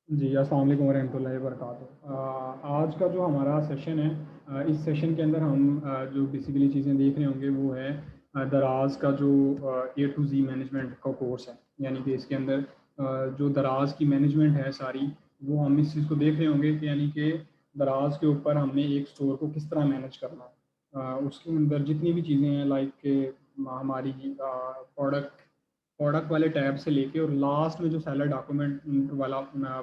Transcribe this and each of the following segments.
जी, अस्सलाम वालेकुम वरहमतुल्लाहि वबरकातुहू। आज का जो हमारा सेशन है, इस सेशन के अंदर हम जो बेसिकली चीज़ें देख रहे होंगे वो है दराज का जो ए टू ज़ी मैनेजमेंट का कोर्स है। यानी कि इसके अंदर जो दराज की मैनेजमेंट है सारी, वो हम इस चीज़ को देख रहे होंगे कि यानी कि दराज के ऊपर हमने एक स्टोर को किस तरह मैनेज करना है। उसके अंदर जितनी भी चीज़ें हैं लाइक के हमारी प्रोडक्ट प्रोडक्ट वाले टैब से लेके और लास्ट में जो सेलर डॉक्यूमेंट वाला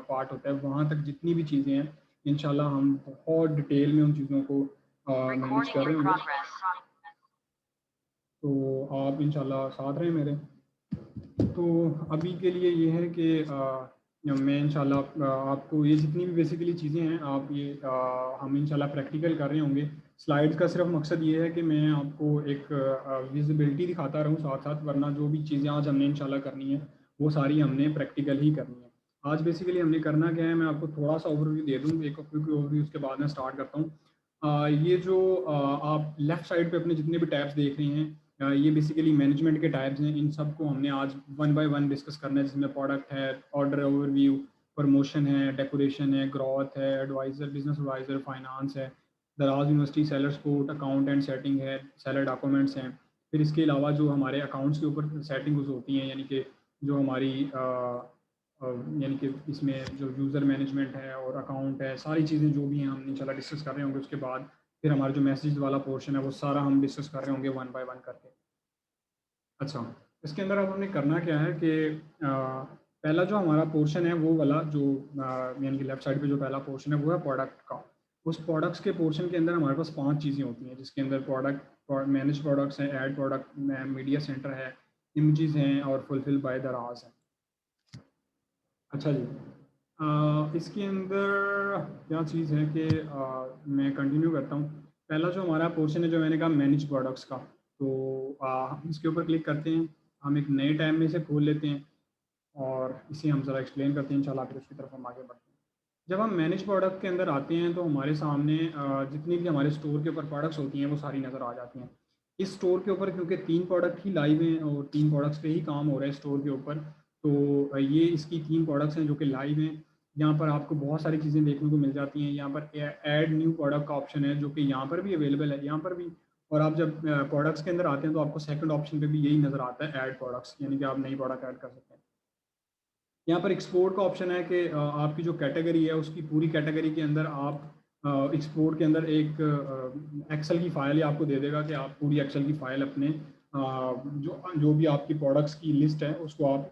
पार्ट होता है, वहाँ तक जितनी भी चीज़ें हैं, इंशाल्लाह हम बहुत डिटेल में उन चीज़ों को मैनेज कर रहे होंगे। तो आप इंशाल्लाह साथ रहें मेरे। तो अभी के लिए ये है कि मैं इंशाल्लाह आपको ये जितनी भी बेसिकली चीज़ें हैं आप ये हम इंशाल्लाह प्रैक्टिकल कर रहे होंगे। स्लाइड्स का सिर्फ मकसद ये है कि मैं आपको एक विजिबिलिटी दिखाता रहूँ साथ साथ, वरना जो भी चीज़ें आज हमने इंशाल्लाह करनी है वो सारी हमने प्रैक्टिकल ही करनी है। आज बेसिकली हमने करना क्या है, मैं आपको थोड़ा सा ओवरव्यू दे दूँ, एक क्विक ओवरव्यू, उसके बाद मैं स्टार्ट करता हूँ। ये जो आप लेफ़्ट साइड पे अपने जितने भी टैब्स देख रहे हैं, ये बेसिकली मैनेजमेंट के टाइप्स हैं। इन सबको हमने आज वन बाय वन डिस्कस करना है, जिसमें प्रोडक्ट है, ऑर्डर ओवरव्यू, प्रमोशन है, डेकोरेशन है, ग्रोथ है, एडवाइजर, बिजनेस एडवाइजर, फाइनेंस है, दराज university, seller support, account and setting है, सेलर डॉक्यूमेंट्स हैं। फिर इसके अलावा जो हमारे अकाउंट्स के ऊपर सेटिंग्स होती हैं, यानी कि जो हमारी यानी कि इसमें जो यूज़र मैनेजमेंट है और अकाउंट है, सारी चीज़ें जो भी हैं हम इंशाल्लाह डिस्कस कर रहे होंगे। उसके बाद फिर हमारा जो मैसेज वाला पोर्शन है वो सारा हम डिस्कस कर रहे होंगे वन बाय वन करके। अच्छा, इसके अंदर अब हमने करना क्या है कि पहला जो हमारा पोर्शन है वो वाला जो यानी कि लेफ्ट साइड पे जो पहला पोर्शन है वो है प्रोडक्ट का। उस प्रोडक्ट्स के पोर्शन के अंदर हमारे पास 5 चीज़ें होती हैं, जिसके अंदर मैनेज प्रोडक्ट्स हैं, ऐड प्रोडक्ट, मीडिया सेंटर है, इमेजेस हैं और फुलफिल बाय दराज है। अच्छा जी। इसके अंदर क्या चीज़ है कि मैं कंटिन्यू करता हूँ। पहला जो हमारा पोर्शन है, जो मैंने कहा मैनेज प्रोडक्ट्स का, तो हम इसके ऊपर क्लिक करते हैं। हम एक नए टैब में इसे खोल लेते हैं और इसे हम ज़रा एक्सप्लेन करते हैं इंशाल्लाह, फिर उसकी तरफ हम आगे बढ़ते हैं। जब हम मैनेज प्रोडक्ट के अंदर आते हैं तो हमारे सामने जितनी भी हमारे स्टोर के ऊपर प्रोडक्ट्स होती हैं वो सारी नज़र आ जाती हैं। इस स्टोर के ऊपर क्योंकि 3 प्रोडक्ट ही लाइव हैं और 3 प्रोडक्ट्स पे ही काम हो रहा है स्टोर के ऊपर, तो ये इसकी 3 प्रोडक्ट्स हैं जो कि लाइव हैं। यहाँ पर आपको बहुत सारी चीज़ें देखने को मिल जाती हैं। यहाँ पर ऐड न्यू प्रोडक्ट का ऑप्शन है जो कि यहाँ पर भी अवेलेबल है, यहाँ पर भी। और आप जब प्रोडक्ट्स के अंदर आते हैं तो आपको सेकंड ऑप्शन पे भी यही नज़र आता है, ऐड प्रोडक्ट्स, यानी कि आप नई प्रोडक्ट ऐड कर सकते हैं। यहाँ पर एक्सपोर्ट का ऑप्शन है कि आपकी जो कैटेगरी है उसकी पूरी कैटेगरी के अंदर आप एक्सपोर्ट के अंदर एक एक्सेल की फ़ाइल ही आपको दे देगा कि आप पूरी एक्सेल की फ़ाइल अपने जो जो भी आपकी प्रोडक्ट्स की लिस्ट है उसको आप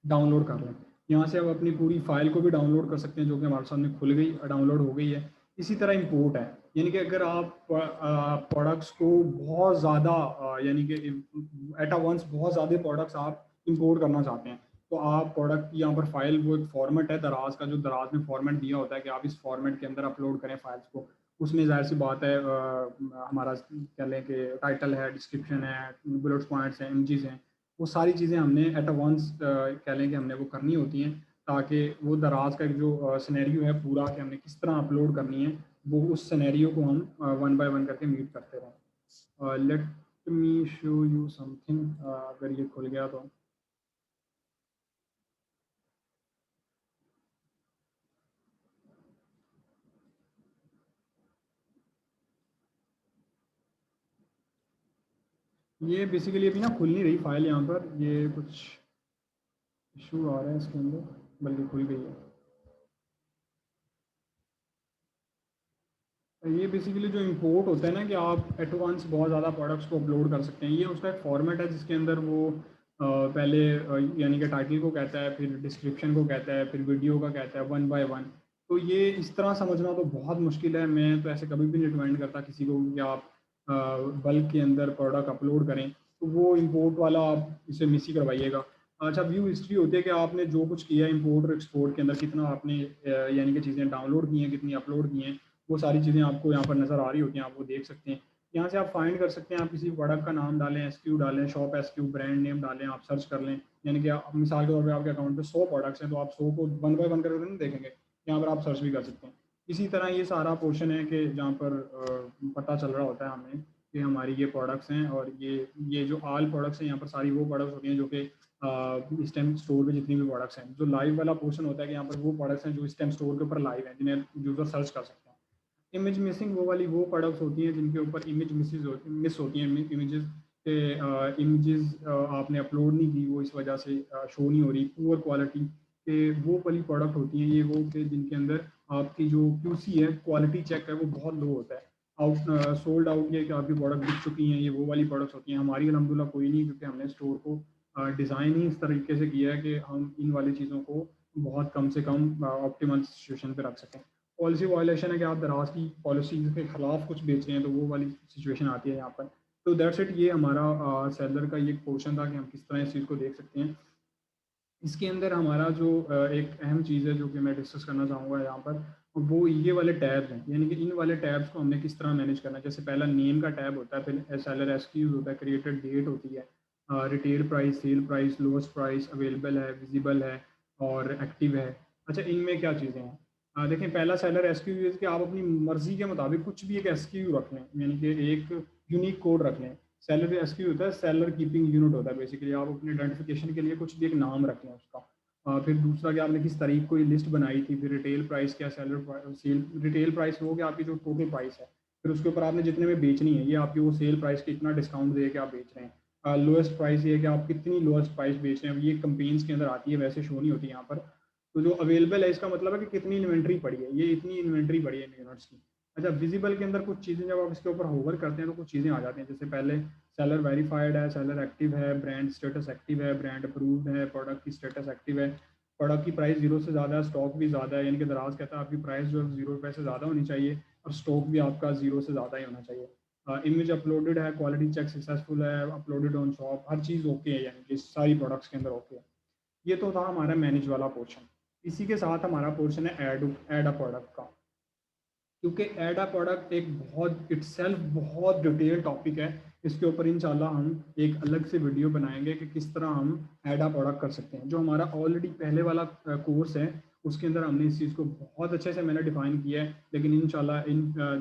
डाउनलोड कर लें। यहाँ से आप अपनी पूरी फ़ाइल को भी डाउनलोड कर सकते हैं, जो कि हमारे सामने खुल गई, डाउनलोड हो गई है। इसी तरह इंपोर्ट है, यानी कि अगर आप प्रोडक्ट्स को बहुत ज़्यादा यानी कि एट अ वंस बहुत ज़्यादा प्रोडक्ट्स आप इंपोर्ट करना चाहते हैं, तो आप प्रोडक्ट की यहाँ पर फाइल, वो एक फॉर्मेट है दराज का, जो दराज में फॉर्मेट दिया होता है कि आप इस फॉर्मेट के अंदर अपलोड करें फाइल्स को। उसमें ज़ाहिर सी बात है हमारा कह लें कि टाइटल है, डिस्क्रिप्शन है, बुलेट पॉइंट्स हैं, इमेजेस हैं, वो सारी चीज़ें हमने एट अ वंस कह लें कि हमने वो करनी होती हैं, ताकि वो दराज का एक जो सिनेरियो है पूरा कि हमने किस तरह अपलोड करनी है, वो उस सिनेरियो को हम वन बाय वन करके मीट करते रहें। Let me show you something, अगर ये खुल गया तो। ये बेसिकली अभी ना खुल नहीं रही फाइल, यहाँ पर ये कुछ इशू आ रहा है इसके अंदर, बल्कि खुल गई है। ये बेसिकली जो इंपोर्ट होता है ना, कि आप एट वंस बहुत ज़्यादा प्रोडक्ट्स को अपलोड कर सकते हैं, ये उसका एक फॉर्मेट है जिसके अंदर वो पहले यानी कि टाइटल को कहता है, फिर डिस्क्रिप्शन को कहता है, फिर वीडियो का कहता है, वन बाय वन। तो ये इस तरह समझना तो बहुत मुश्किल है, मैं तो ऐसे कभी भी नहीं रिकमेंड करता किसी को कि आप बल्क के अंदर प्रोडक्ट अपलोड करें, तो वो इंपोर्ट वाला आप इसे मिस ही करवाइएगा। अच्छा, व्यू हिस्ट्री होती है कि आपने जो कुछ किया है इंपोर्ट और एक्सपोर्ट के अंदर, कितना आपने यानी कि चीज़ें डाउनलोड की हैं, कितनी अपलोड की हैं, वो सारी चीज़ें आपको यहाँ पर नज़र आ रही होती हैं, आप वो देख सकते हैं। यहाँ से आप फाइंड कर सकते हैं, आप किसी प्रोडक्ट का नाम डालें, एसक्यू डालें, शॉप एसक्यू, ब्रांड नेम डालें, आप सर्च कर लें। यानी कि मिसाल के तौर पे आपके अकाउंट पे 100 प्रोडक्ट्स हैं, तो आप 100 को वन बाय वन करके नहीं देखेंगे, यहाँ पर आप सर्च भी कर सकते हैं। इसी तरह ये सारा पोर्शन है कि जहाँ पर पता चल रहा होता है हमें कि हमारी ये प्रोडक्ट्स हैं, और ये जो आल प्रोडक्ट्स हैं, यहाँ पर सारी वो प्रोडक्ट्स होती हैं जो कि इस टाइम स्टोर पे जितनी भी प्रोडक्ट्स हैं। जो लाइव वाला पोर्शन होता है कि यहाँ पर वो प्रोडक्ट्स हैं जो इस टाइम स्टोर के ऊपर लाइव हैं, जिन्हें यूज़र सर्च कर सकते हैं। इमेज मिसिंग वो प्रोडक्ट्स होती हैं जिनके ऊपर इमेज मिस होती हैं, इमेजेस के इमेजेस आपने अपलोड नहीं की, वो इस वजह से शो नहीं हो रही, पुअर क्वालिटी के वो वाली प्रोडक्ट होती हैं ये वो के जिनके अंदर आपकी जो QC है, क्वालिटी चेक है, वो बहुत लो होता है। सोल्ड आउट ये कि आपकी प्रोडक्ट बिक चुकी हैं, ये वो वाली प्रोडक्ट्स होती हैं। हमारी अल्हम्दुलिल्लाह कोई नहीं, क्योंकि हमने स्टोर को डिज़ाइन ही इस तरीके से किया है कि हम इन वाली चीज़ों को बहुत कम से कम ऑप्टिमल सिचुएशन पे रख सकें। पॉलिसी वायलेशन है कि आप दराज की पॉलिसीज़ के खिलाफ कुछ बेच रहे हैं, तो वो वाली सिचुएशन आती है यहाँ पर। तो दैट्स इट, ये हमारा सेलर का ये पोर्शन था कि हम किस तरह इस चीज़ को देख सकते हैं। इसके अंदर हमारा जो एक अहम चीज़ है जो कि मैं डिस्कस करना चाहूँगा यहाँ पर, वो ये वाले टैब्स हैं, यानी कि इन वाले टैब्स को हमने किस तरह मैनेज करना है। जैसे पहला नेम का टैब होता है, फिर सेलर एसक्यूज होता है, क्रिएटेड डेट होती है, retail price, sale price, lowest price, available है, विजिबल है और एक्टिव है। अच्छा, इनमें क्या चीज़ें हैं? देखें, पहला सेलर एसक्यू कि आप अपनी मर्जी के मुताबिक कुछ भी एक एसक्यू रख लें, यानी कि एक यूनिक कोड रख लें। सेलर एसक्यू होता है, सेलर कीपिंग यूनिट होता है। बेसिकली आप अपने आइडेंटिफिकेशन के लिए कुछ भी एक नाम रखें उसका। फिर दूसरा कि आपने किस तारीख को ये लिस्ट बनाई थी, फिर रिटेल प्राइस क्या, सेलर सेल रिटेल प्राइस वो कि आपकी जो टोटल प्राइस है, फिर उसके ऊपर आपने जितने में बेचनी है, ये आपकी वो सेल प्राइस के इतना डिस्काउंट दे के आप बेच रहे हैं। लोएस्ट प्राइस ये है कि आप कितनी लोएस्ट प्राइस बेच रहे हैं, ये कंपेन्स के अंदर आती है, वैसे शो नहीं होती यहाँ पर। तो जो अवेलेबल है इसका मतलब है कि कितनी इन्वेंट्री पड़ी है, ये इतनी इन्वेंट्री पड़ी है इन यूनिट्स की। अच्छा, विजिबल के अंदर कुछ चीज़ें जब आप इसके ऊपर होवर करते हैं तो कुछ चीज़ें आ जाती हैं। जैसे पहले सेलर वेरीफाइड है, सेलर एक्टिव है, ब्रांड स्टेटस एक्टिव है, ब्रांड अप्रूव्ड है, प्रोडक्ट की स्टेटस एक्टिव है, प्रोडक्ट की प्राइस 0 से ज़्यादा है, स्टॉक भी ज़्यादा है, यानी कि दराज कहता है आपकी प्राइस जो है 0 रुपये से ज़्यादा होनी चाहिए और स्टॉक भी आपका 0 से ज़्यादा ही होना चाहिए। इमेज अपलोडेड है, क्वालिटी चेक सक्सेसफुल है, uploaded on shop, her cheese okay है, यानी कि सारी प्रोडक्ट्स के अंदर ओके है। ये तो था हमारा मैनेज वाला पोर्शन। इसी के साथ हमारा पोर्शन है ऐड अ प्रोडक्ट का, क्योंकि ऐड अ प्रोडक्ट एक बहुत इटसेल्फ बहुत डिटेल टॉपिक है। इसके ऊपर इंशाल्लाह हम एक अलग से वीडियो बनाएंगे कि किस तरह हम ऐड अ प्रोडक्ट कर सकते हैं। जो हमारा ऑलरेडी पहले वाला कोर्स है उसके अंदर हमने इस चीज़ को बहुत अच्छे से मैंने डिफाइन किया है, लेकिन इंशाल्लाह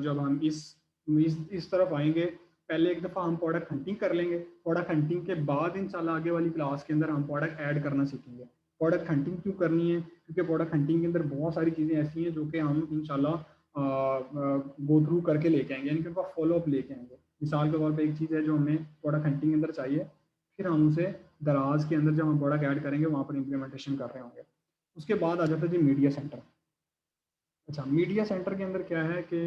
जब हम इस तरफ आएंगे, पहले एक दफ़ा हम प्रोडक्ट हंटिंग कर लेंगे, प्रोडक्ट हंटिंग के बाद इंशाल्लाह आगे वाली क्लास के अंदर हम प्रोडक्ट ऐड करना सीखेंगे। प्रोडक्ट हंटिंग क्यों करनी है? क्योंकि प्रोडक्ट हंटिंग के अंदर बहुत सारी चीज़ें ऐसी हैं जो कि हम इंशाल्लाह गो थ्रू करके लेके आएंगे, यानी कि उनका फॉलोअप लेके आएंगे। मिसाल के तौर पे एक चीज़ है जो हमें प्रोडक्ट हंटिंग के अंदर चाहिए, फिर हम उसे दराज के अंदर जब हम प्रोडक्ट ऐड करेंगे वहाँ पर इम्प्लीमेंटेशन कर रहे होंगे। उसके बाद आ जाता है जी मीडिया सेंटर। अच्छा, मीडिया सेंटर के अंदर क्या है कि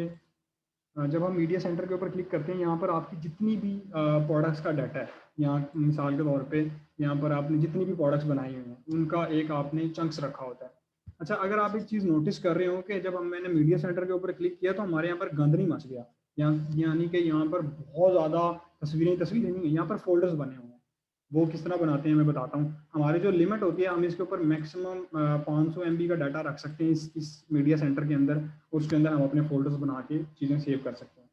जब हम मीडिया सेंटर के ऊपर क्लिक करते हैं, यहाँ पर आपकी जितनी भी प्रोडक्ट्स का डाटा है, यहाँ मिसाल के तौर पे यहाँ पर आपने जितनी भी प्रोडक्ट्स बनाई हुई हैं उनका एक आपने चंक्स रखा होता है। अच्छा, अगर आप एक चीज़ नोटिस कर रहे हो कि जब मैंने मीडिया सेंटर के ऊपर क्लिक किया तो हमारे यहाँ पर गंद नहीं मच गया, यानी कि यहाँ पर बहुत ज़्यादा तस्वीरें नहीं है, यहाँ पर फोल्डर्स बने हुए हैं। वो किस तरह बनाते हैं मैं बताता हूँ। हमारी जो लिमिट होती है, हम इसके ऊपर मैक्सिमम 500 MB का डाटा रख सकते हैं इस मीडिया सेंटर के अंदर। उसके अंदर हम अपने फोल्डर्स बना के चीज़ें सेव कर सकते हैं।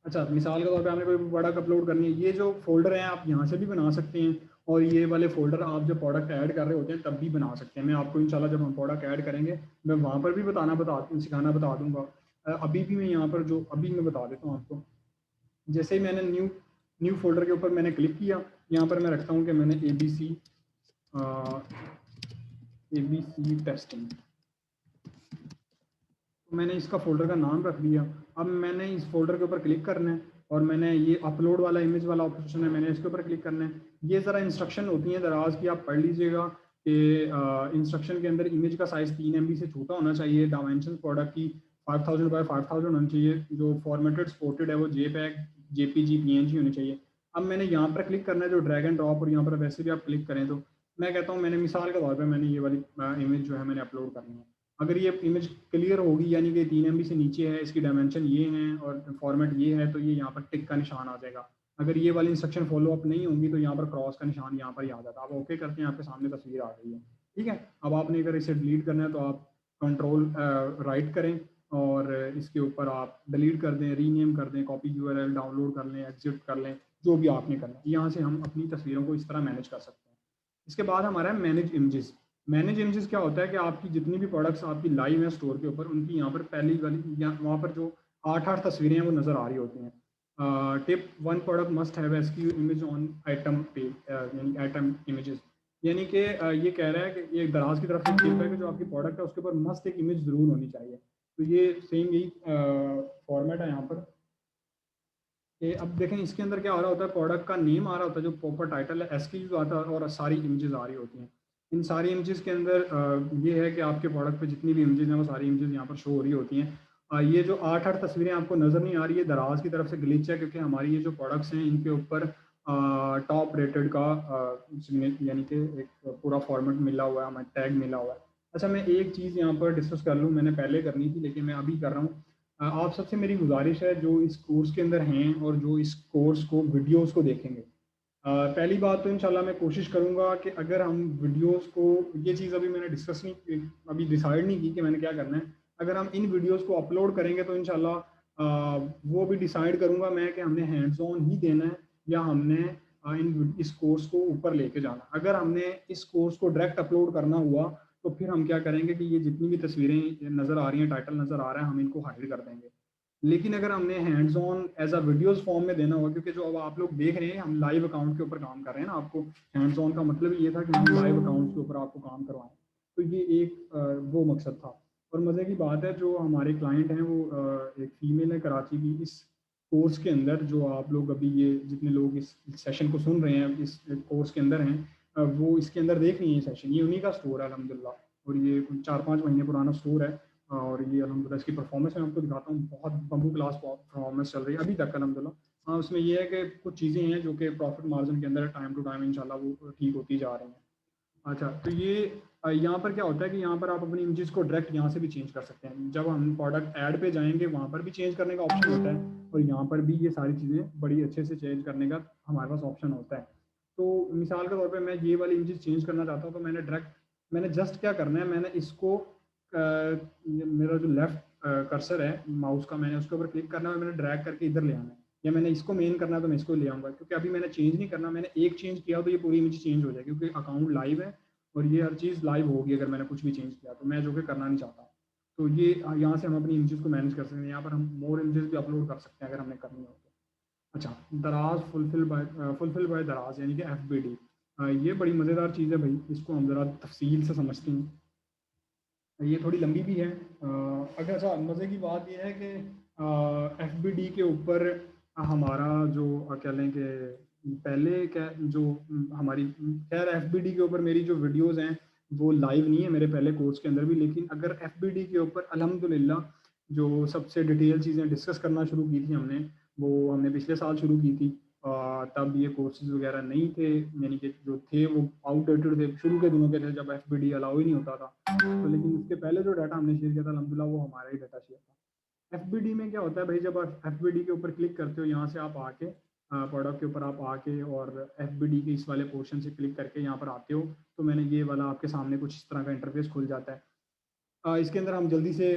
अच्छा, मिसाल के तौर पे आपने कोई प्रोडक्ट अपलोड करनी है, ये जो फ़ोल्डर हैं आप यहाँ से भी बना सकते हैं, और ये वाले फ़ोल्डर आप जब प्रोडक्ट ऐड कर रहे होते हैं तब भी बना सकते हैं। मैं आपको इंशाल्लाह जब हम प्रोडक्ट ऐड करेंगे मैं वहाँ पर भी सिखाना बता दूँगा। अभी भी मैं यहाँ पर जो अभी मैं बता देता हूँ आपको। जैसे ही मैंने न्यू न्यू फ़ोल्डर के ऊपर मैंने क्लिक किया, यहाँ पर मैं रखता हूँ कि मैंने ABC टेस्टिंग, तो मैंने इसका फ़ोल्डर का नाम रख दिया। अब मैंने इस फ़ोल्डर के ऊपर क्लिक करना है और मैंने ये अपलोड वाला इमेज वाला ऑप्शन है, मैंने इसके ऊपर क्लिक करना है। ये ज़रा इंस्ट्रक्शन होती हैं दराज की, आप पढ़ लीजिएगा कि इंस्ट्रक्शन के अंदर इमेज का साइज़ 3 MB से छोटा होना चाहिए, डायमेंशन प्रोडक्ट की 5000 बाय 5000 होनी चाहिए, जो फॉर्मेटेड सपोर्टेड है वो JPEG, JPG, PNG होनी चाहिए। अब मैंने यहाँ पर क्लिक करना है, जो ड्रैग एंड ड्रॉप, और यहाँ पर वैसे भी आप क्लिक करें तो मैं कहता हूँ मैंने मिसाल के तौर पर मैंने ये वाली इमेज जो है मैंने अपलोड करनी है। अगर ये इमेज क्लियर होगी, यानी कि 3 MB से नीचे है, इसकी डायमेंशन ये हैं और फॉर्मेट ये है, तो ये यहाँ पर टिक का निशान आ जाएगा। अगर ये वाली इंस्ट्रक्शन फॉलो अप नहीं होंगी तो यहाँ पर क्रॉस का निशान यहाँ पर ही आ जाता है। आप ओके करते हैं, आपके सामने तस्वीर आ गई है। ठीक है, अब आपने अगर इसे डिलीट करना है तो आप कंट्रोल राइट करें और इसके ऊपर आप डिलीट कर दें, रीनेम कर दें, कॉपी URL डाउनलोड कर लें, एग्जिट कर लें, जो भी आपने करना है। यहाँ से हम अपनी तस्वीरों को इस तरह मैनेज कर सकते हैं। इसके बाद हमारा है मैनेज इमेजेस। मैनेज इमेजेस क्या होता है कि आपकी जितनी भी प्रोडक्ट्स आपकी लाइव है स्टोर के ऊपर, उनकी यहाँ पर पहली वाली वहाँ पर जो 8 तस्वीरें हैं वो नज़र आ रही होती हैं। Tip 1, product must have SQ image on item पे, यानी आइटम इमेजेस। यानी कि ये कह रहा है कि ये दराज की तरफ से क्लिप है कि जो आपकी प्रोडक्ट है उसके ऊपर मस्त एक इमेज ज़रूर होनी चाहिए। तो ये सेम यही फॉर्मेट है यहाँ पर। कि अब देखें इसके अंदर क्या आ रहा होता है, प्रोडक्ट का नेम आ रहा होता है, जो प्रॉपर टाइटल है SKU आता है, और सारी इमेजेस आ रही होती हैं। इन सारी इमेजेस के अंदर ये है कि आपके प्रोडक्ट पे जितनी भी इमेजेस हैं वो सारी इमेजेस यहाँ पर शो हो रही होती हैं। ये जो 8 तस्वीरें आपको नज़र नहीं आ रही है, दराज की तरफ से ग्लिच है, क्योंकि हमारी ये जो प्रोडक्ट्स हैं इनके ऊपर टॉप रेटेड का यानी कि एक पूरा फॉर्मेट मिला हुआ है, हमें टैग मिला हुआ है। अच्छा, मैं एक चीज़ यहाँ पर डिस्कस कर लूँ, मैंने पहले करनी थी लेकिन मैं अभी कर रहा हूँ। आप सबसे मेरी गुजारिश है जो इस कोर्स के अंदर हैं और जो इस कोर्स को वीडियोस को देखेंगे, पहली बात तो इंशाल्लाह मैं कोशिश करूंगा कि अगर हम वीडियोस को, ये चीज़ अभी मैंने डिस्कस नहीं, अभी डिसाइड नहीं की कि मैंने क्या करना है। अगर हम इन वीडियोस को अपलोड करेंगे तो इंशाल्लाह वो भी डिसाइड करूंगा मैं कि हमने हैंड्स ऑन ही देना है या हमने इस कोर्स को ऊपर लेके जाना। अगर हमने इस कोर्स को डायरेक्ट अपलोड करना हुआ तो फिर हम क्या करेंगे कि ये जितनी भी तस्वीरें नज़र आ रही हैं, टाइटल नज़र आ रहा है, हम इनको हाइड कर देंगे। लेकिन अगर हमने hands on as a videos form में देना होगा, क्योंकि जो अब आप लोग देख रहे हैं हम लाइव अकाउंट के ऊपर काम कर रहे हैं ना, आपको हैंड्स ऑन का मतलब ये था कि हम लाइव अकाउंट के ऊपर आपको काम करवाएं। तो ये एक वो मकसद था। और मज़े की बात है, जो हमारे क्लाइंट हैं वो एक फ़ीमेल है कराची की। इस कोर्स के अंदर जो आप लोग अभी ये जितने लोग इस सेशन को सुन रहे हैं इस कोर्स के अंदर हैं, वो इसके अंदर देख रही हैं सेशन। ये उन्हीं का स्टोर है अल्हम्दुलिल्लाह, और ये 4-5 महीने पुराना स्टोर है। और ये अल्हम्दुलिल्लाह इसकी परफॉर्मेंस मैं आपको दिखाता हूँ, बहुत बम्बू क्लास परफॉर्मेंस चल रही है अभी तक अल्हम्दुलिल्लाह। हाँ, उसमें ये है कि कुछ चीज़ें हैं जो कि प्रॉफिट मार्जिन के अंदर टाइम टू टाइम इंशाल्लाह वो ठीक होती जा रही हैं। अच्छा, तो ये यहाँ पर क्या होता है कि यहाँ पर आप अपनी इमेजेस को डायरेक्ट यहाँ से भी चेंज कर सकते हैं। जब हम प्रोडक्ट ऐड पे जाएंगे वहाँ पर भी चेंज करने का ऑप्शन होता है, और यहाँ पर भी ये सारी चीज़ें बड़ी अच्छे से चेंज करने का हमारे पास ऑप्शन होता है। तो मिसाल के तौर पे मैं ये वाली इमेजेस चेंज करना चाहता हूँ, तो मैंने जस्ट क्या करना है, मैंने इसको मेरा जो लेफ्ट कर्सर है माउस का, मैंने उसके ऊपर क्लिक करना है, मैंने ड्रैग करके इधर ले आना है, या मैंने इसको मेन करना है तो मैं इसको ले आऊँगा। क्योंकि अभी मैंने चेंज नहीं करना, मैंने एक चेंज किया तो ये पूरी इमेज चेंज हो जाएगी, क्योंकि अकाउंट लाइव है और ये हर चीज़ लाइव होगी अगर मैंने कुछ भी चेंज किया, तो मैं जो कि करना नहीं चाहता। तो ये यहाँ से हम अपनी इमेजेस को मैनेज कर सकते हैं। यहाँ पर हम मोर इमेजेस भी अपलोड कर सकते हैं अगर हमने करनी हो तो। अच्छा, दराज फुलफिल बाय दराज यानी कि FBD, ये बड़ी मज़ेदार चीज़ है भाई, इसको हम ज़रा तफसील से समझते हैं। ये थोड़ी लंबी भी है। अगर अच्छा, मज़े की बात यह है कि FBD के ऊपर हमारा जो कह लें कि पहले क्या जो हमारी, खैर FBD के ऊपर मेरी जो वीडियोस हैं वो लाइव नहीं है मेरे पहले कोर्स के अंदर भी, लेकिन अगर FBD के ऊपर अल्हम्दुलिल्लाह जो सबसे डिटेल चीज़ें डिस्कस करना शुरू की थी हमने, वो हमने पिछले साल शुरू की थी। तब ये कोर्सेज वगैरह नहीं थे, यानी कि जो थे वो आउटडेटेड थे, शुरू के दिनों के थे जब FBD अलाउ ही नहीं होता था। तो लेकिन उसके पहले जो डाटा हमने शेयर किया था अल्हम्दुलिल्लाह वो हमारा ही डाटा शेयर था। FBD में क्या होता है भाई, जब आप FBD के ऊपर क्लिक करते हो, यहाँ से आप आके प्रोडक्ट के ऊपर आप आके और FBD के इस वाले पोर्शन से क्लिक करके यहाँ पर आते हो, तो मैंने ये वाला आपके सामने कुछ इस तरह का इंटरफेस खुल जाता है। इसके अंदर हम जल्दी से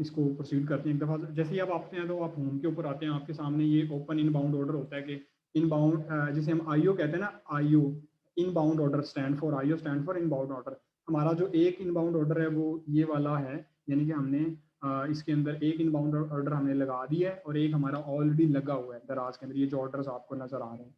इसको प्रोसीड करते हैं। एक दफ़ा जैसे ही आप आते हैं तो आप होम के ऊपर आते हैं, आपके सामने ये ओपन इन बाउंड ऑर्डर होता है कि इन बाउंड, जिसे हम IO कहते हैं ना, IO in bound order stand for, IO stand for in bound order. हमारा जो एक इन बाउंड ऑर्डर है वो ये वाला है, यानी कि हमने इसके अंदर एक इन बाउंड ऑर्डर हमने लगा दिया है, और एक हमारा ऑलरेडी लगा हुआ है दराज के अंदर, ये जो ऑर्डर्स आपको नज़र आ रहे हैं।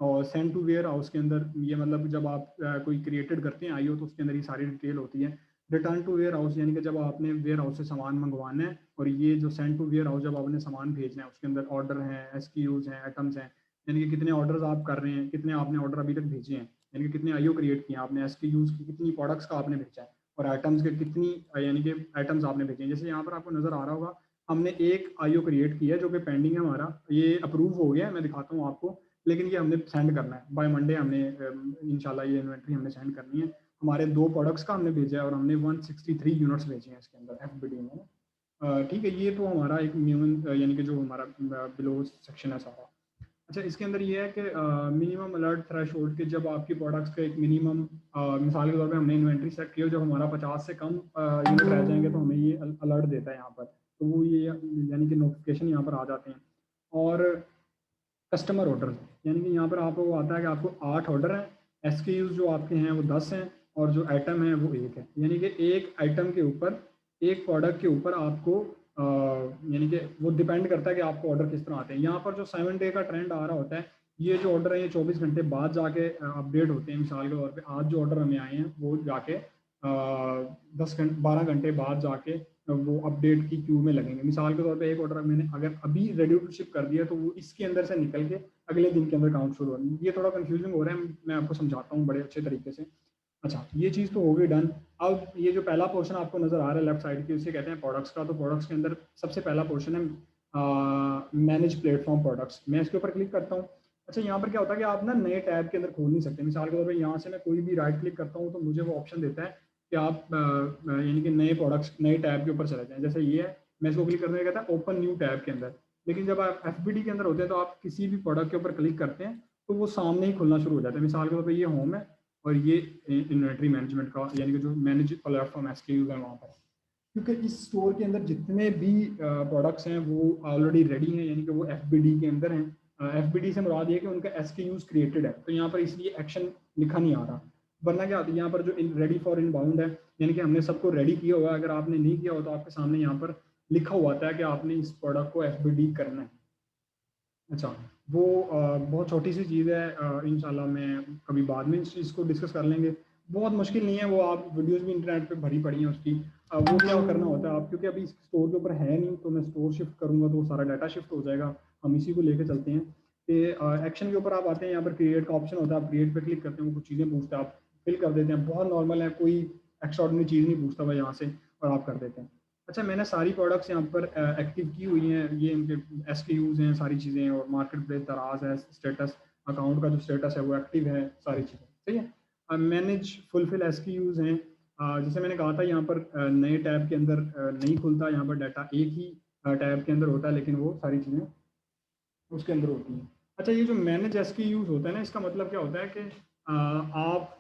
और सेंड टू वेयर हाउस के अंदर ये मतलब जब आप कोई क्रिएटेड करते हैं IO, तो उसके अंदर ये सारी डिटेल होती है। रिटर्न टू वेयर हाउस यानी कि जब आपने वेयर हाउस से सामान मंगवाना है, और ये जो सेंड टू वेयर हाउस जब आपने सामान भेजना है, उसके अंदर ऑर्डर हैं, SKUs हैं, आइटम्स हैं, यानी कि कितने ऑर्डर्स आप कर रहे हैं, कितने आपने ऑर्डर अभी तक भेजे हैं, यानी कि कितने IO क्रिएट किए हैं आपने, SKUs की कितनी प्रोडक्ट्स का आपने भेजा है, और आइटम्स के कितनी यानी कि आइटम्स आपने भेजे हैं। जैसे यहाँ पर आपको नज़र आ रहा होगा, हमने एक IO क्रिएट किया है जो कि पेंडिंग है हमारा, ये अप्रूव हो गया है, मैं दिखाता हूँ आपको। लेकिन ये हमने सेंड करना है बाय मंडे, हमने इंशाल्लाह ये इन्वेंट्री हमने सेंड करनी है। हमारे 2 प्रोडक्ट्स का हमने भेजा है और हमने 163 यूनिट्स भेजे हैं इसके अंदर FBD में। ठीक है, ये तो हमारा एक मिनिमम यानी कि जो हमारा बिलो सेक्शन है सारा। अच्छा, इसके अंदर ये है कि मिनिमम अलर्ट थ्रेश होल्ड के, जब आपकी प्रोडक्ट्स का एक मिनिमम, मिसाल के तौर पे हमने इन्वेंट्री सेट की हो, जब हमारा 50 से कम यूनिट रह जाएंगे तो हमें ये अलर्ट देता है यहाँ पर, तो वो ये यानी कि नोटिफिकेशन यहाँ पर आ जाते हैं। और कस्टमर ऑर्डर, यानी कि यहाँ पर आपको आता है कि आपको 8 ऑर्डर हैं, SKUs जो आपके हैं वो 10 हैं, और जो आइटम है वो 1 है, यानी कि एक आइटम के ऊपर, एक प्रोडक्ट के ऊपर आपको यानी कि वो डिपेंड करता है कि आपको ऑर्डर किस तरह आते हैं। यहाँ पर जो 7 डे का ट्रेंड आ रहा होता है, ये जो ऑर्डर है ये 24 घंटे बाद जाके अपडेट होते हैं। मिसाल के तौर पे आज जो ऑर्डर हमें आए हैं वो जाके 12 घंटे बाद जाके वो अपडेट की क्यू में लगेंगे। मिसाल के तौर पे एक ऑर्डर मैंने अगर अभी रेडी टू शिप कर दिया तो वो इसके अंदर से निकल के अगले दिन के अंदर काउंट शुरू होगा। ये थोड़ा कंफ्यूजिंग हो रहा है, मैं आपको समझाता हूँ बड़े अच्छे तरीके से। अच्छा, ये चीज़ तो हो गई डन। अब ये जो पहला पोर्शन आपको नजर आ रहा है लेफ्ट साइड की, उसे कहते हैं प्रोडक्ट्स का। तो प्रोडक्ट्स के अंदर सबसे पहला पोर्शन है मैनेज प्लेटफॉर्म प्रोडक्ट्स। मैं इसके ऊपर क्लिक करता हूँ। अच्छा, यहाँ पर क्या होता है कि आप ना नए टैब के अंदर खोल नहीं सकते। मिसाल के तौर पर यहाँ से मैं कोई भी राइट क्लिक करता हूँ तो मुझे वो ऑप्शन देता है कि आप यानी कि नए प्रोडक्ट्स नए टैब के ऊपर चले जाएं। जैसे ये है, मैं इसको क्लिक करने का कहता है ओपन न्यू टैब के अंदर। लेकिन जब आप एफबीडी के अंदर होते हैं तो आप किसी भी प्रोडक्ट के ऊपर क्लिक करते हैं तो वो सामने ही खुलना शुरू हो जाता है। मिसाल के तौर पर ये होम है और ये इन्वेंट्री मैनेजमेंट का यानी कि जो मैनेज प्लेटफॉर्म एसक्यूज है वहाँ पर। क्योंकि इस स्टोर के अंदर जितने भी प्रोडक्ट्स हैं वो ऑलरेडी रेडी हैं, यानी कि वो एफबीडी के अंदर हैं। एफबीडी से मुराद ये है कि उनका एसक्यूज क्रिएटेड है, तो यहाँ पर इसलिए एक्शन लिखा नहीं आ रहा। वरना क्या आता है यहाँ पर जो रेडी फॉर इनबाउंड है, यानी कि हमने सबको रेडी किया हुआ है। अगर आपने नहीं किया हो तो आपके सामने यहाँ पर लिखा हुआ था कि आपने इस प्रोडक्ट को एफबीडी करना है। अच्छा, वो बहुत छोटी सी चीज़ है, इंशाल्लाह मैं कभी बाद में इस चीज़ को डिस्कस कर लेंगे। बहुत मुश्किल नहीं है, वो आप वीडियोस भी इंटरनेट पे भरी पड़ी हैं उसकी। वो क्या करना होता है आप, क्योंकि अभी स्टोर के ऊपर है नहीं तो मैं स्टोर शिफ्ट करूँगा तो सारा डाटा शिफ्ट हो जाएगा। हम इसी को लेके चलते हैं कि एक्शन के ऊपर आप आते हैं। यहाँ पर क्रिएट का ऑप्शन होता है, आप क्रिएट पे क्लिक करते हैं, वो कुछ चीज़ें पूछते हैं, आप फिल कर देते हैं। बहुत नॉर्मल है, कोई एक्स्ट्राऑर्डिनरी चीज़ नहीं पूछता हुआ यहाँ से, और आप कर देते हैं। अच्छा, मैंने सारी प्रोडक्ट्स यहाँ पर एक्टिव की हुई हैं, ये इनके एसक्यूज हैं सारी चीज़ें, और मार्केट प्लेस दराज है, स्टेटस अकाउंट का जो स्टेटस है वो एक्टिव है, सारी चीज़ें सही है। मैनेज फुलफिल एसक्यूज हैं। जैसे मैंने कहा था यहाँ पर नए टैब के अंदर नहीं खुलता, यहाँ पर डाटा एक ही टैब के अंदर होता है, लेकिन वो सारी चीज़ें उसके अंदर होती हैं। अच्छा, ये जो मैनेज एसक्यूज होता है ना, इसका मतलब क्या होता है कि आप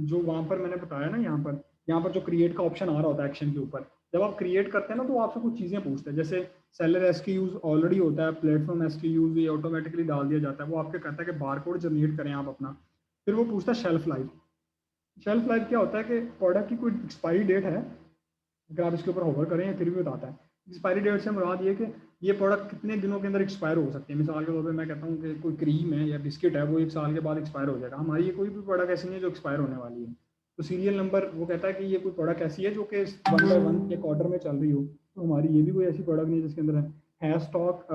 जो वहाँ पर मैंने बताया ना, यहाँ पर जो क्रिएट का ऑप्शन आ रहा होता है एक्शन के ऊपर, जब आप क्रिएट करते हैं ना तो आपसे कुछ चीज़ें पूछते हैं। जैसे सेलर एसक्यूज ऑलरेडी होता है, प्लेटफॉर्म एसक्यूज ये ऑटोमेटिकली डाल दिया जाता है। वो आपके कहता है कि बारकोड जनरेट करें आप अपना। फिर वो पूछता है शेल्फ लाइफ। शेल्फ लाइफ क्या होता है कि प्रोडक्ट की कोई एक्सपायरी डेट है, अगर आप इसके ऊपर होवर करें फिर भी बताता है। एक्सपायरी डेट से मुराद ये कि ये प्रोडक्ट कितने दिनों के अंदर एक्सपायर हो सकते हैं। मिसाल के तौर पे मैं कहता हूँ कि कोई क्रीम है या बिस्किट है, वो 1 साल के बाद एक्सपायर हो जाएगा। हमारी ये कोई भी प्रोडक्ट ऐसी नहीं है जो एक्सपायर होने वाली है। तो सीरियल नंबर वो कहता है कि ये कोई प्रोडक्ट ऐसी है जो कि 1 बाय 1 एक ऑर्डर में चल रही हो। तो हमारी ये भी कोई ऐसी प्रोडक्ट नहीं है जिसके अंदर है स्टॉक,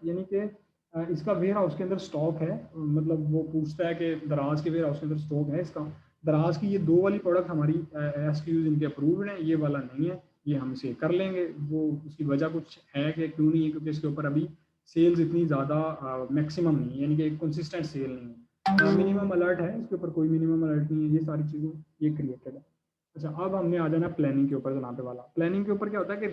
यानी कि इसका वेयर हाउस के अंदर स्टॉक है। मतलब वो पूछता है कि दराज के वेयर हाउस के अंदर स्टॉक है इसका। दराज की ये 2 वाली प्रोडक्ट हमारी एसक्यूज इनके अप्रूव्ड हैं, ये वाला नहीं है, ये हम इसे कर लेंगे। वो उसकी वजह कुछ है कि क्यों नहीं है, क्योंकि इसके ऊपर अभी सेल्स इतनी ज़्यादा मैक्सिमम नहीं है, यानी कि एक कंसिस्टेंट सेल नहीं है। मिनिमम अलर्ट है, इसके ऊपर कोई मिनिमम अलर्ट नहीं है। ये सारी चीज़ें ये क्रिएटेड है। अच्छा, अब हमने आ जाना प्लानिंग के ऊपर। जनाबे वाला प्लानिंग के ऊपर क्या होता है कि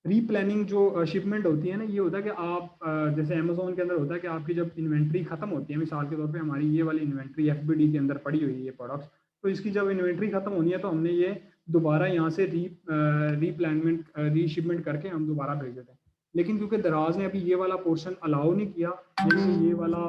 रीप्लानिंग जो शिपमेंट होती है ना, ये होता है कि आप जैसे अमेजोन के अंदर होता है कि आपकी जब इन्वेंट्री खत्म होती है, मिसाल के तौर पे हमारी ये वाली इन्वेंट्री एफबीडी के अंदर पड़ी हुई है ये प्रोडक्ट्स, तो इसकी जब इन्वेंट्री खत्म होनी है तो हमने ये दोबारा यहाँ से रीप्लानमेंट रीशिपमेंट करके हम दोबारा भेज देते हैं। लेकिन क्योंकि दराज ने अभी ये वाला पोर्शन अलाउ नहीं किया, यानी ये वाला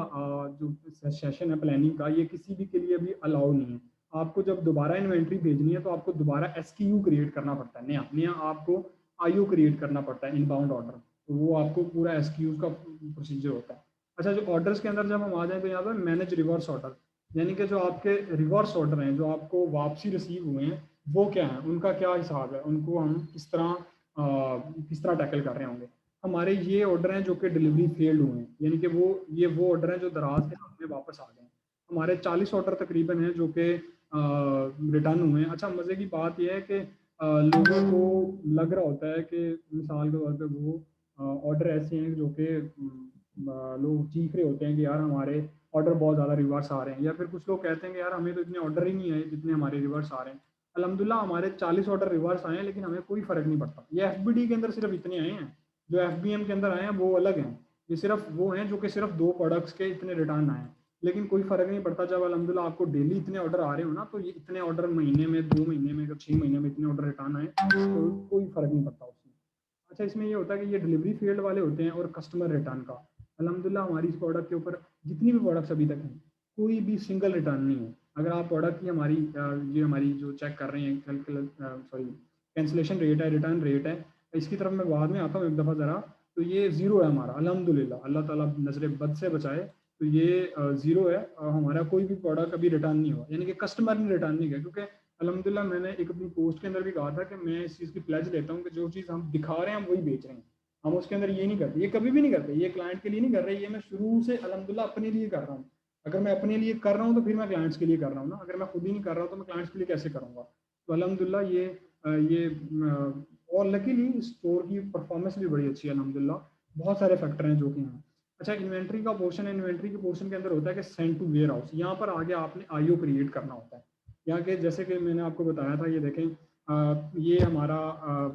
जो सेशन है प्लानिंग का, ये किसी भी के लिए अभी अलाउ नहीं है। आपको जब दोबारा इन्वेंट्री भेजनी है तो आपको दोबारा एसक्यू क्रिएट करना पड़ता है, नया नया आपको आईओ क्रिएट करना पड़ता है इनबाउंड ऑर्डर। तो वो आपको पूरा एसक्यूज का प्रोसीजर होता है। अच्छा, जो ऑर्डर्स के अंदर जब हम आ जाए तो यहाँ पर मैनेज रिवर्स ऑर्डर, यानी कि जो आपके रिवर्स ऑर्डर हैं जो आपको वापसी रिसीव हुए हैं वो क्या है, उनका क्या हिसाब है, उनको हम किस तरह टैकल कर रहे होंगे। हमारे ये ऑर्डर हैं जो कि डिलीवरी फेल्ड हुए हैं, यानी कि वो ऑर्डर हैं जो दराज के हाथ में वापस आ गए हैं। हमारे 40 ऑर्डर तकरीबन हैं जो कि रिटर्न हुए हैं। अच्छा, मज़े की बात यह है कि लोगों को लग रहा होता है कि मिसाल के तौर पे वो ऑर्डर ऐसे हैं जो कि लोग चीख रहे होते हैं कि यार हमारे ऑर्डर बहुत ज़्यादा रिवर्स आ रहे हैं, या फिर कुछ लोग कहते हैं कि यार हमें तो इतने ऑर्डर ही नहीं आए जितने हमारे रिवर्स आ रहे हैं। अल्हम्दुलिल्लाह हमारे 40 ऑर्डर रिवर्स आए हैं, लेकिन हमें कोई फ़र्क नहीं पड़ता। ये एफबीडी के अंदर सिर्फ इतने आए हैं, जो एफबीएम के अंदर आए हैं वो अलग हैं। ये सिर्फ वो हैं जो कि सिर्फ 2 प्रोडक्ट्स के इतने रिटर्न आए हैं, लेकिन कोई फ़र्क नहीं पड़ता। जब अल्हम्दुलिल्लाह आपको डेली इतने ऑर्डर आ रहे हो ना, तो ये इतने ऑर्डर महीने में, 2 महीने में, 6 महीने में इतने ऑर्डर रिटर्न आए तो कोई फ़र्क नहीं पड़ता उसमें। अच्छा, इसमें ये होता है कि ये डिलीवरी फील्ड वाले होते हैं और कस्टमर रिटर्न का। अल्हम्दुलिल्लाह हमारी इस प्रोडक्ट के ऊपर जितनी भी प्रोडक्ट्स अभी तक हैं, कोई भी सिंगल रिटर्न नहीं है। अगर आप प्रोडक्ट की ये हमारी जो चेक कर रहे हैं, कैंसिलेशन रेट है, रिटर्न रेट है, इसकी तरफ मैं बाद में आता हूँ एक दफ़ा ज़रा। तो ये ज़ीरो है हमारा, अल्हम्दुलिल्लाह, अल्लाह ताला नज़र बद से बचाए। तो ये ज़ीरो है, हमारा कोई भी प्रोडक्ट कभी रिटर्न नहीं हुआ, यानी कि कस्टमर ने रिटर्न नहीं किया, क्योंकि अल्हम्दुलिल्लाह मैंने एक अपनी पोस्ट के अंदर भी कहा था कि मैं इस चीज़ की प्लेज लेता हूँ कि जो चीज़ हम दिखा रहे हैं हम वही बेच रहे हैं, हम उसके अंदर ये नहीं करते, ये कभी भी नहीं करते, ये क्लाइंट के लिए नहीं कर रहे, ये मैं शुरू से अल्हम्दुलिल्लाह अपने लिए कर रहा हूँ। अगर मैं अपने लिए कर रहा हूँ तो फिर मैं क्लाइंट्स के लिए कर रहा हूँ ना, अगर मैं खुद ही नहीं कर रहा हूँ तो मैं क्लाइंट्स के लिए कैसे करूँगा। तो अल्हम्दुलिल्लाह और लकीली स्टोर की परफॉर्मेंस भी बड़ी अच्छी है अल्हम्दुलिल्लाह। बहुत सारे फैक्टर हैं जो कि हैं। अच्छा, इन्वेंट्री का पोर्शन है, इन्वेंट्री के पोर्शन के अंदर होता है कि सेंड टू वेयर हाउस, यहाँ पर आगे आपने आईओ क्रिएट करना होता है। यहाँ के जैसे कि मैंने आपको बताया था, ये देखें, ये हमारा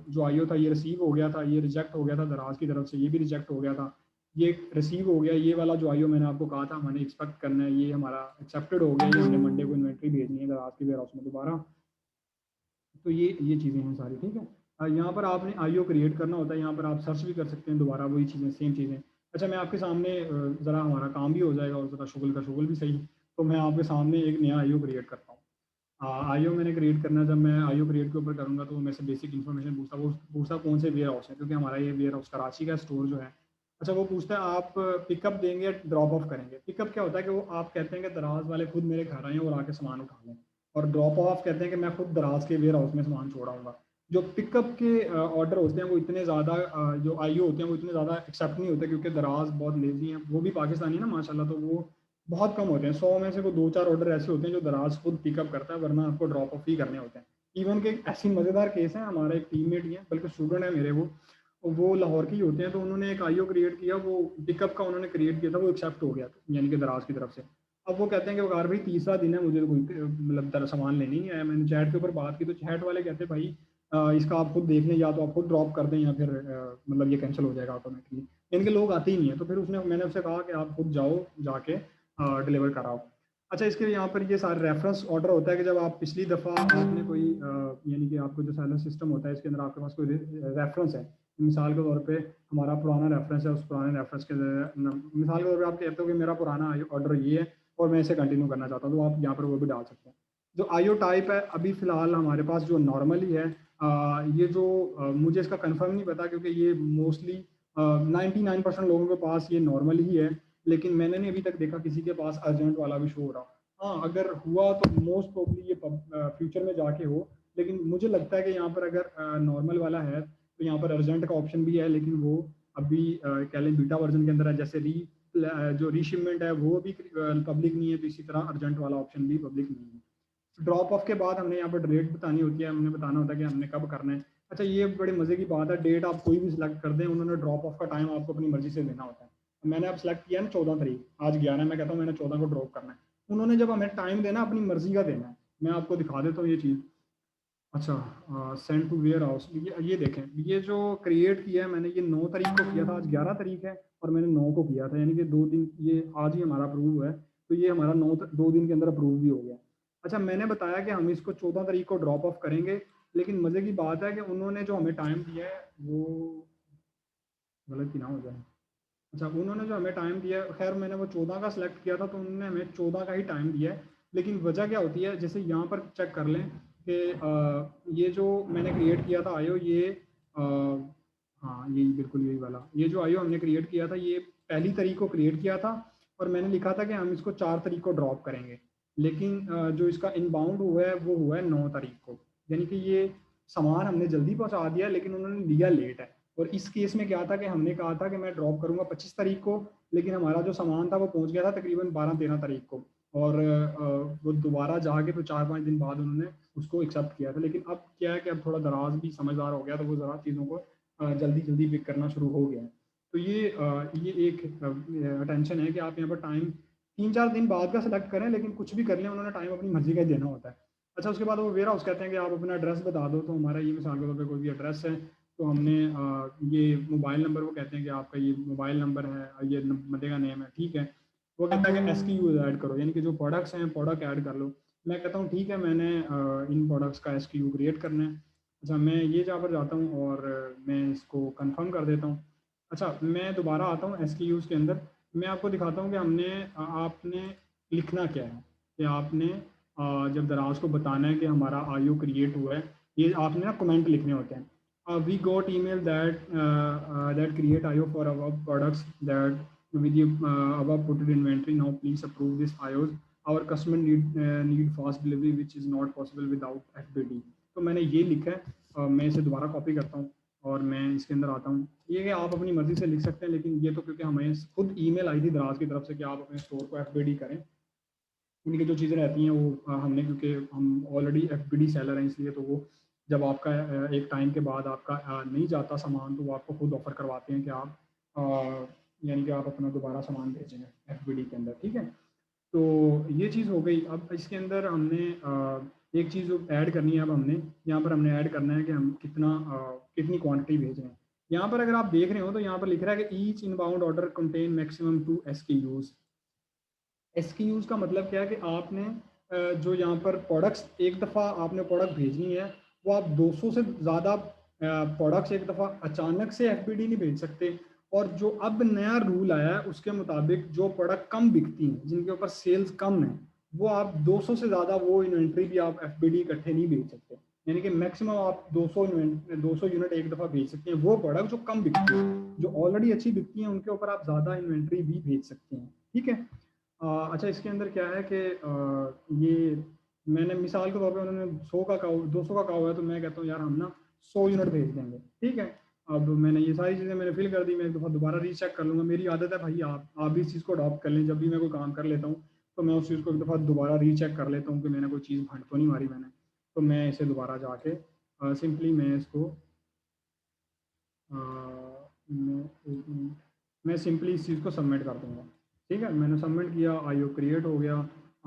जो आईओ था ये रिसीव हो गया था, ये रिजेक्ट हो गया था दराज की तरफ से, ये भी रिजेक्ट हो गया था, ये रिसीव हो गया, ये वाला जो आईओ मैंने आपको कहा था मैंने एक्सपेक्ट करना है, ये हमारा एक्सेप्टेड हो गया, ये हमने मंडे को इन्वेंट्री भेजनी है दराज की वेयर हाउस में दोबारा। तो ये चीज़ें हैं सारी, ठीक है। यहाँ पर आपने आईओ क्रिएट करना होता है, यहाँ पर आप सर्च भी कर सकते हैं दोबारा वही चीज़ें, सेम चीज़ें। अच्छा, मैं आपके सामने ज़रा हमारा काम भी हो जाएगा और ज़रा शुगल का शुगल भी सही, तो मैं आपके सामने एक नया आईओ क्रिएट करता हूँ। आईओ मैंने क्रिएट करना, जब मैं आईओ क्रिएट के ऊपर करूँगा तो वो मेरे से बेसिक इन्फॉर्मेशन पूछता, वो पूछता कौन से वेयर हाउस है, क्योंकि हमारा ये वेयर हाउस कराची का स्टोर जो है। अच्छा, वो पूछता है आप पिकअप देंगे या ड्रॉप ऑफ करेंगे। पिकअप क्या होता है कि वो आप कहते हैं कि दराज वाले खुद मेरे घर आए और आके सामान उठा लें, और ड्रॉप ऑफ कहते हैं कि मैं खुद दराज के वेयर हाउस में सामान छोड़ाऊंगा। जो पिकअप के ऑर्डर होते हैं वो इतने ज़्यादा जो आईओ होते हैं वो इतने ज़्यादा एक्सेप्ट नहीं होते, क्योंकि दराज बहुत लेजी हैं, वो भी पाकिस्तानी है ना माशाल्लाह, तो वो बहुत कम होते हैं। 100 में से वो 2-4 ऑर्डर ऐसे होते हैं जो दराज खुद पिकअप करता है, वरना आपको ड्रॉप ऑफ ही करने होते हैं। इवन के एक ऐसी मज़ेदार केस है, हमारा एक टीममेट ही है, बल्कि स्टूडेंट है मेरे, वो लाहौर के ही होते हैं, तो उन्होंने एक आईओ क्रिएट किया, वो पिकअप का उन्होंने क्रिएट किया था, वो एक्सेप्ट हो गया था, यानी कि दराज की तरफ से। अब वो कहते हैं कि वकार भाई तीसरा दिन है, मुझे तो कोई मतलब सामान लेने नहीं आया। मैंने चैट के ऊपर बात की तो चैट वाले कहते हैं भाई इसका आप खुद देख लें, या तो आप खुद ड्रॉप कर दें या फिर मतलब ये कैंसिल हो जाएगा ऑटोमेटिकली। इनके लोग आते ही नहीं है, तो फिर मैंने उससे कहा कि आप खुद जाओ, जाके डिलीवर कराओ। अच्छा, इसके यहाँ पर ये सारे रेफरेंस ऑर्डर होता है कि जब आप पिछली दफ़ा आपने कोई यानी कि आपको जो साइलेंस सिस्टम होता है इसके अंदर आपके पास कोई रेफरेंस है, मिसाल के तौर पे हमारा पुराना रेफरेंस है, उस पुराने रेफरेंस के मिसाल के तौर पे आप कहते हो कि मेरा पुराना ऑर्डर ये है और मैं इसे कंटिन्यू करना चाहता हूँ, तो आप यहाँ पर वो भी डाल सकते हैं। जो आईओ टाइप है अभी फ़िलहाल हमारे पास जो नॉर्मली है, ये जो मुझे इसका कंफर्म नहीं पता, क्योंकि ये मोस्टली 99% लोगों के पास ये नॉर्मल ही है, लेकिन मैंने नहीं अभी तक देखा किसी के पास अर्जेंट वाला भी शो हो रहा। हाँ, अगर हुआ तो मोस्ट प्रोबली ये फ्यूचर में जाके हो, लेकिन मुझे लगता है कि यहाँ पर अगर नॉर्मल वाला है तो यहाँ पर अर्जेंट का ऑप्शन भी है, लेकिन वो अभी कह लें बीटा वर्जन के अंदर है। जैसे जो रीशिपमेंट है वो भी पब्लिक नहीं है, तो इसी तरह अर्जेंट वाला ऑप्शन भी पब्लिक नहीं है। ड्रॉप ऑफ के बाद हमने यहाँ पर डेट बतानी होती है, हमने बताना होता है कि हमने कब करना है। अच्छा, ये बड़ी मजे की बात है, डेट आप कोई भी सिलेक्ट कर दें, उन्होंने ड्रॉप ऑफ का टाइम आपको अपनी मर्जी से देना होता है। मैंने अब सेलेक्ट किया ना 14 तारीख, आज 11, मैं कहता हूँ मैंने 14 को ड्रॉप करना है, उन्होंने जब हमें टाइम देना अपनी मर्जी का देना है। मैं आपको दिखा देता हूँ ये चीज़। अच्छा, सेंड टू वेयर हाउस, ये देखें, ये जो क्रिएट किया है मैंने, ये 9 तारीख को किया था, आज 11 तारीख है, और मैंने 9 को किया था, यानी कि 2 दिन, ये आज ही हमारा अप्रूव है, तो ये हमारा 2 दिन के अंदर अप्रूव भी हो गया। अच्छा, मैंने बताया कि हम इसको 14 तारीख को ड्रॉप ऑफ करेंगे, लेकिन मज़े की बात है कि उन्होंने जो हमें टाइम दिया है वो गलत ही ना हो जाए। अच्छा, उन्होंने जो हमें टाइम दिया है, खैर मैंने वो 14 का सिलेक्ट किया था, तो उन्होंने हमें 14 का ही टाइम दिया है। लेकिन वजह क्या होती है, जैसे यहाँ पर चेक कर लें कि ये जो मैंने क्रिएट किया था आयो, ये हाँ यही बिल्कुल यही वाला, ये जो आयो हमने क्रिएट किया था ये 1 तारीख को क्रिएट किया था, और मैंने लिखा था कि हम इसको 4 तारीख को ड्रॉप करेंगे। लेकिन जो इसका इनबाउंड हुआ है वो हुआ है 9 तारीख को, यानी कि ये सामान हमने जल्दी पहुंचा दिया, लेकिन उन्होंने लिया लेट है। और इस केस में क्या था कि हमने कहा था कि मैं ड्रॉप करूंगा 25 तारीख को, लेकिन हमारा जो सामान था वो पहुंच गया था तकरीबन 12-13 तारीख को, और वो दोबारा जाके तो 4-5 दिन बाद उन्होंने उसको एक्सेप्ट किया था। लेकिन अब क्या है कि अब थोड़ा दराज भी समझदार हो गया, तो वो ज़रा चीज़ों को जल्दी जल्दी पिक करना शुरू हो गया है। तो ये एक अटेंशन है कि आप यहाँ पर टाइम 3-4 दिन बाद का सिलेक्ट करें, लेकिन कुछ भी कर लें उन्होंने टाइम अपनी मर्जी का ही देना होता है। अच्छा, उसके बाद वो वेयर हाउस कहते हैं कि आप अपना एड्रेस बता दो, तो हमारा ये मिसाल के तौर पर कोई भी एड्रेस है, तो हमने ये मोबाइल नंबर, वो कहते हैं कि आपका ये मोबाइल नंबर है, ये बंदे का नेम है, ठीक है। वो कहता है कि SKU ऐड करो, यानी कि जो प्रोडक्ट्स हैं प्रोडक्ट ऐड कर लो। मैं कहता हूँ ठीक है, मैंने इन प्रोडक्ट्स का SKU क्रिएट करना है। अच्छा, मैं ये जहाँ पर जाता हूँ और मैं इसको कंफर्म कर देता हूँ। अच्छा, मैं दोबारा आता हूँ SKUs के अंदर, मैं आपको दिखाता हूँ कि आपने लिखना क्या है, कि आपने जब दराज को बताना है कि हमारा आयु क्रिएट हुआ है, ये आपने ना कमेंट लिखने होते हैं। We got email that create IO for our products that with the above put inventory. Now please approve this IOs. Our customer need fast delivery which is not possible without FBD. तो मैंने ये लिखा है, मैं इसे दोबारा copy करता हूँ और मैं इसके अंदर आता हूँ। ये कि आप अपनी मर्जी से लिख सकते हैं, लेकिन ये तो क्योंकि हमें खुद ईमेल आई थी दराज की तरफ से कि आप अपने स्टोर को FBD करें। उनकी जो चीज़ें रहती हैं वो हमने, क्योंकि हम ऑलरेडी FBD सेलर हैं, इसलिए तो वो जब आपका एक टाइम के बाद आपका नहीं जाता सामान तो वो आपको खुद ऑफर करवाते हैं कि आप यानी कि आप अपना दोबारा सामान भेजें FBD के अंदर। ठीक है, तो ये चीज़ हो गई। अब इसके अंदर हमने एक चीज़ ऐड करनी है। अब हमने यहाँ पर हमने ऐड करना है कि हम कितनी क्वांटिटी भेज रहे हैं। यहाँ पर अगर आप देख रहे हो तो यहाँ पर लिख रहा है कि each inbound order contain maximum 2 SKUs। SKUs का मतलब क्या है कि आपने जो यहाँ पर प्रोडक्ट्स एक दफ़ा आपने प्रोडक्ट भेजनी है, वो आप 200 से ज़्यादा प्रोडक्ट्स एक दफ़ा अचानक से FBD नहीं भेज सकते। और जो अब नया रूल आया है उसके मुताबिक जो प्रोडक्ट कम बिकती हैं, जिनके ऊपर सेल्स कम है, वो आप 200 से ज़्यादा वो इन्वेंट्री भी आप FBD इकट्ठे नहीं भेज सकते। यानी कि मैक्सिमम आप 200 यूनिट एक दफ़ा भेज सकते हैं। वो प्रोडक्ट जो कम बिकती हैं, जो ऑलरेडी अच्छी बिकती हैं, उनके ऊपर आप ज़्यादा इन्वेंट्री भी भेज सकते हैं। ठीक है। अच्छा, इसके अंदर क्या है कि ये मैंने मिसाल के तौर पे उन्होंने 100 का कहा, 200 का कहा हुआ है, तो मैं कहता हूँ यार हम ना 100 यूनिट भेज देंगे। ठीक है, अब मैंने ये सारी चीज़ें मैंने फिल कर दी, मैं एक दफ़ा दोबारा रीचेक कर लूँगा। मेरी आदत है भाई, आप भी इस चीज़ को अडॉप्ट कर लें। जब भी मैं कोई काम कर लेता हूँ तो मैं उस चीज़ को एक दफ़ा दोबारा रीचेक कर लेता हूँ कि मैंने कोई चीज़ भंट तो नहीं मारी मैंने। तो मैं इसे दोबारा जाके सिंपली मैं इसको मैं सिंपली इस चीज़ को सबमिट कर दूँगा। ठीक है, मैंने सबमिट किया, IO क्रिएट हो गया।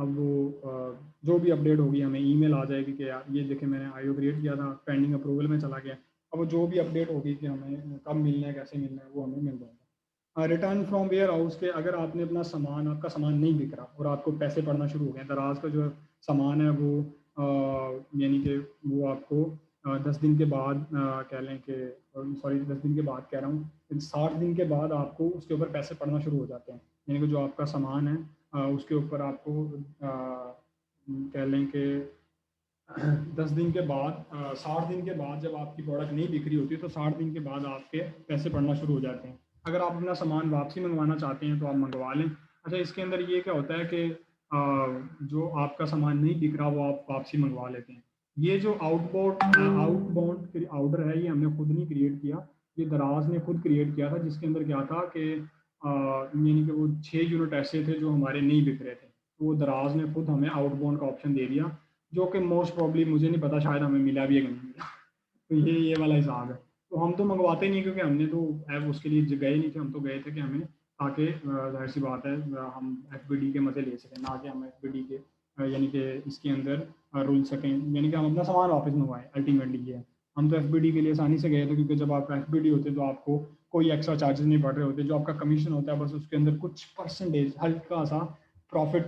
अब वो जो भी अपडेट होगी हमें ईमेल आ जाएगी कि यार ये देखें मैंने IO क्रिएट किया था, पेंडिंग अप्रूवल में चला गया। अब वो जो भी अपडेट होगी कि हमें कब मिलना है, कैसे मिलना है, वो हमें मिल जाएगा। रिटर्न फ्रॉम वेयर हाउस के अगर आपने अपना सामान, आपका सामान नहीं बिक रहा और आपको पैसे पड़ना शुरू हो गए, दराज का जो सामान है वो यानी कि वो आपको 10 दिन के बाद कह लें कि, सॉरी 10 दिन के बाद कह रहा हूँ, 60 दिन के बाद आपको उसके ऊपर पैसे पड़ना शुरू हो जाते हैं। यानी कि जो आपका सामान है उसके ऊपर आपको कह लें कि 10 दिन के बाद 60 दिन के बाद जब आपकी प्रोडक्ट नहीं बिक रही होती तो 60 दिन के बाद आपके पैसे पड़ना शुरू हो जाते हैं। अगर आप अपना सामान वापसी मंगवाना चाहते हैं तो आप मंगवा लें। अच्छा, इसके अंदर ये क्या होता है कि जो आपका सामान नहीं बिक रहा वो आप वापसी मंगवा लेते हैं। ये जो आउटबाउंड ऑर्डर है, ये हमने खुद नहीं क्रिएट किया, ये दराज ने खुद क्रिएट किया था, जिसके अंदर क्या था कि यानी कि वो 6 यूनिट ऐसे थे जो हमारे नहीं बिक रहे थे, तो वो दराज ने खुद हमें आउटबाउंड का ऑप्शन दे दिया, जो कि मोस्ट प्रॉब्ली मुझे नहीं पता, शायद हमें मिला भी है कि नहीं मिला। तो ये वाला हिसाब है। तो हम तो मंगवाते नहीं, क्योंकि हमने तो ऐप उसके लिए गए नहीं थे। हम तो गए थे कि हमें, ताकि जाहिर सी बात है हम FBD के मज़े ले सकें, ना कि हम FBD के यानी कि इसके अंदर रुल सकें, यानी कि हम अपना सामान वापस मंगवाएं। अल्टीमेटली ये है, हम तो FBD के लिए आसानी से गए थे, क्योंकि जब आप FBD होते तो आपको कोई एक्स्ट्रा चार्जेस नहीं पड़ रहे होते। जो आपका कमीशन होता है बस उसके अंदर कुछ परसेंटेज हल्का सा प्रॉफिट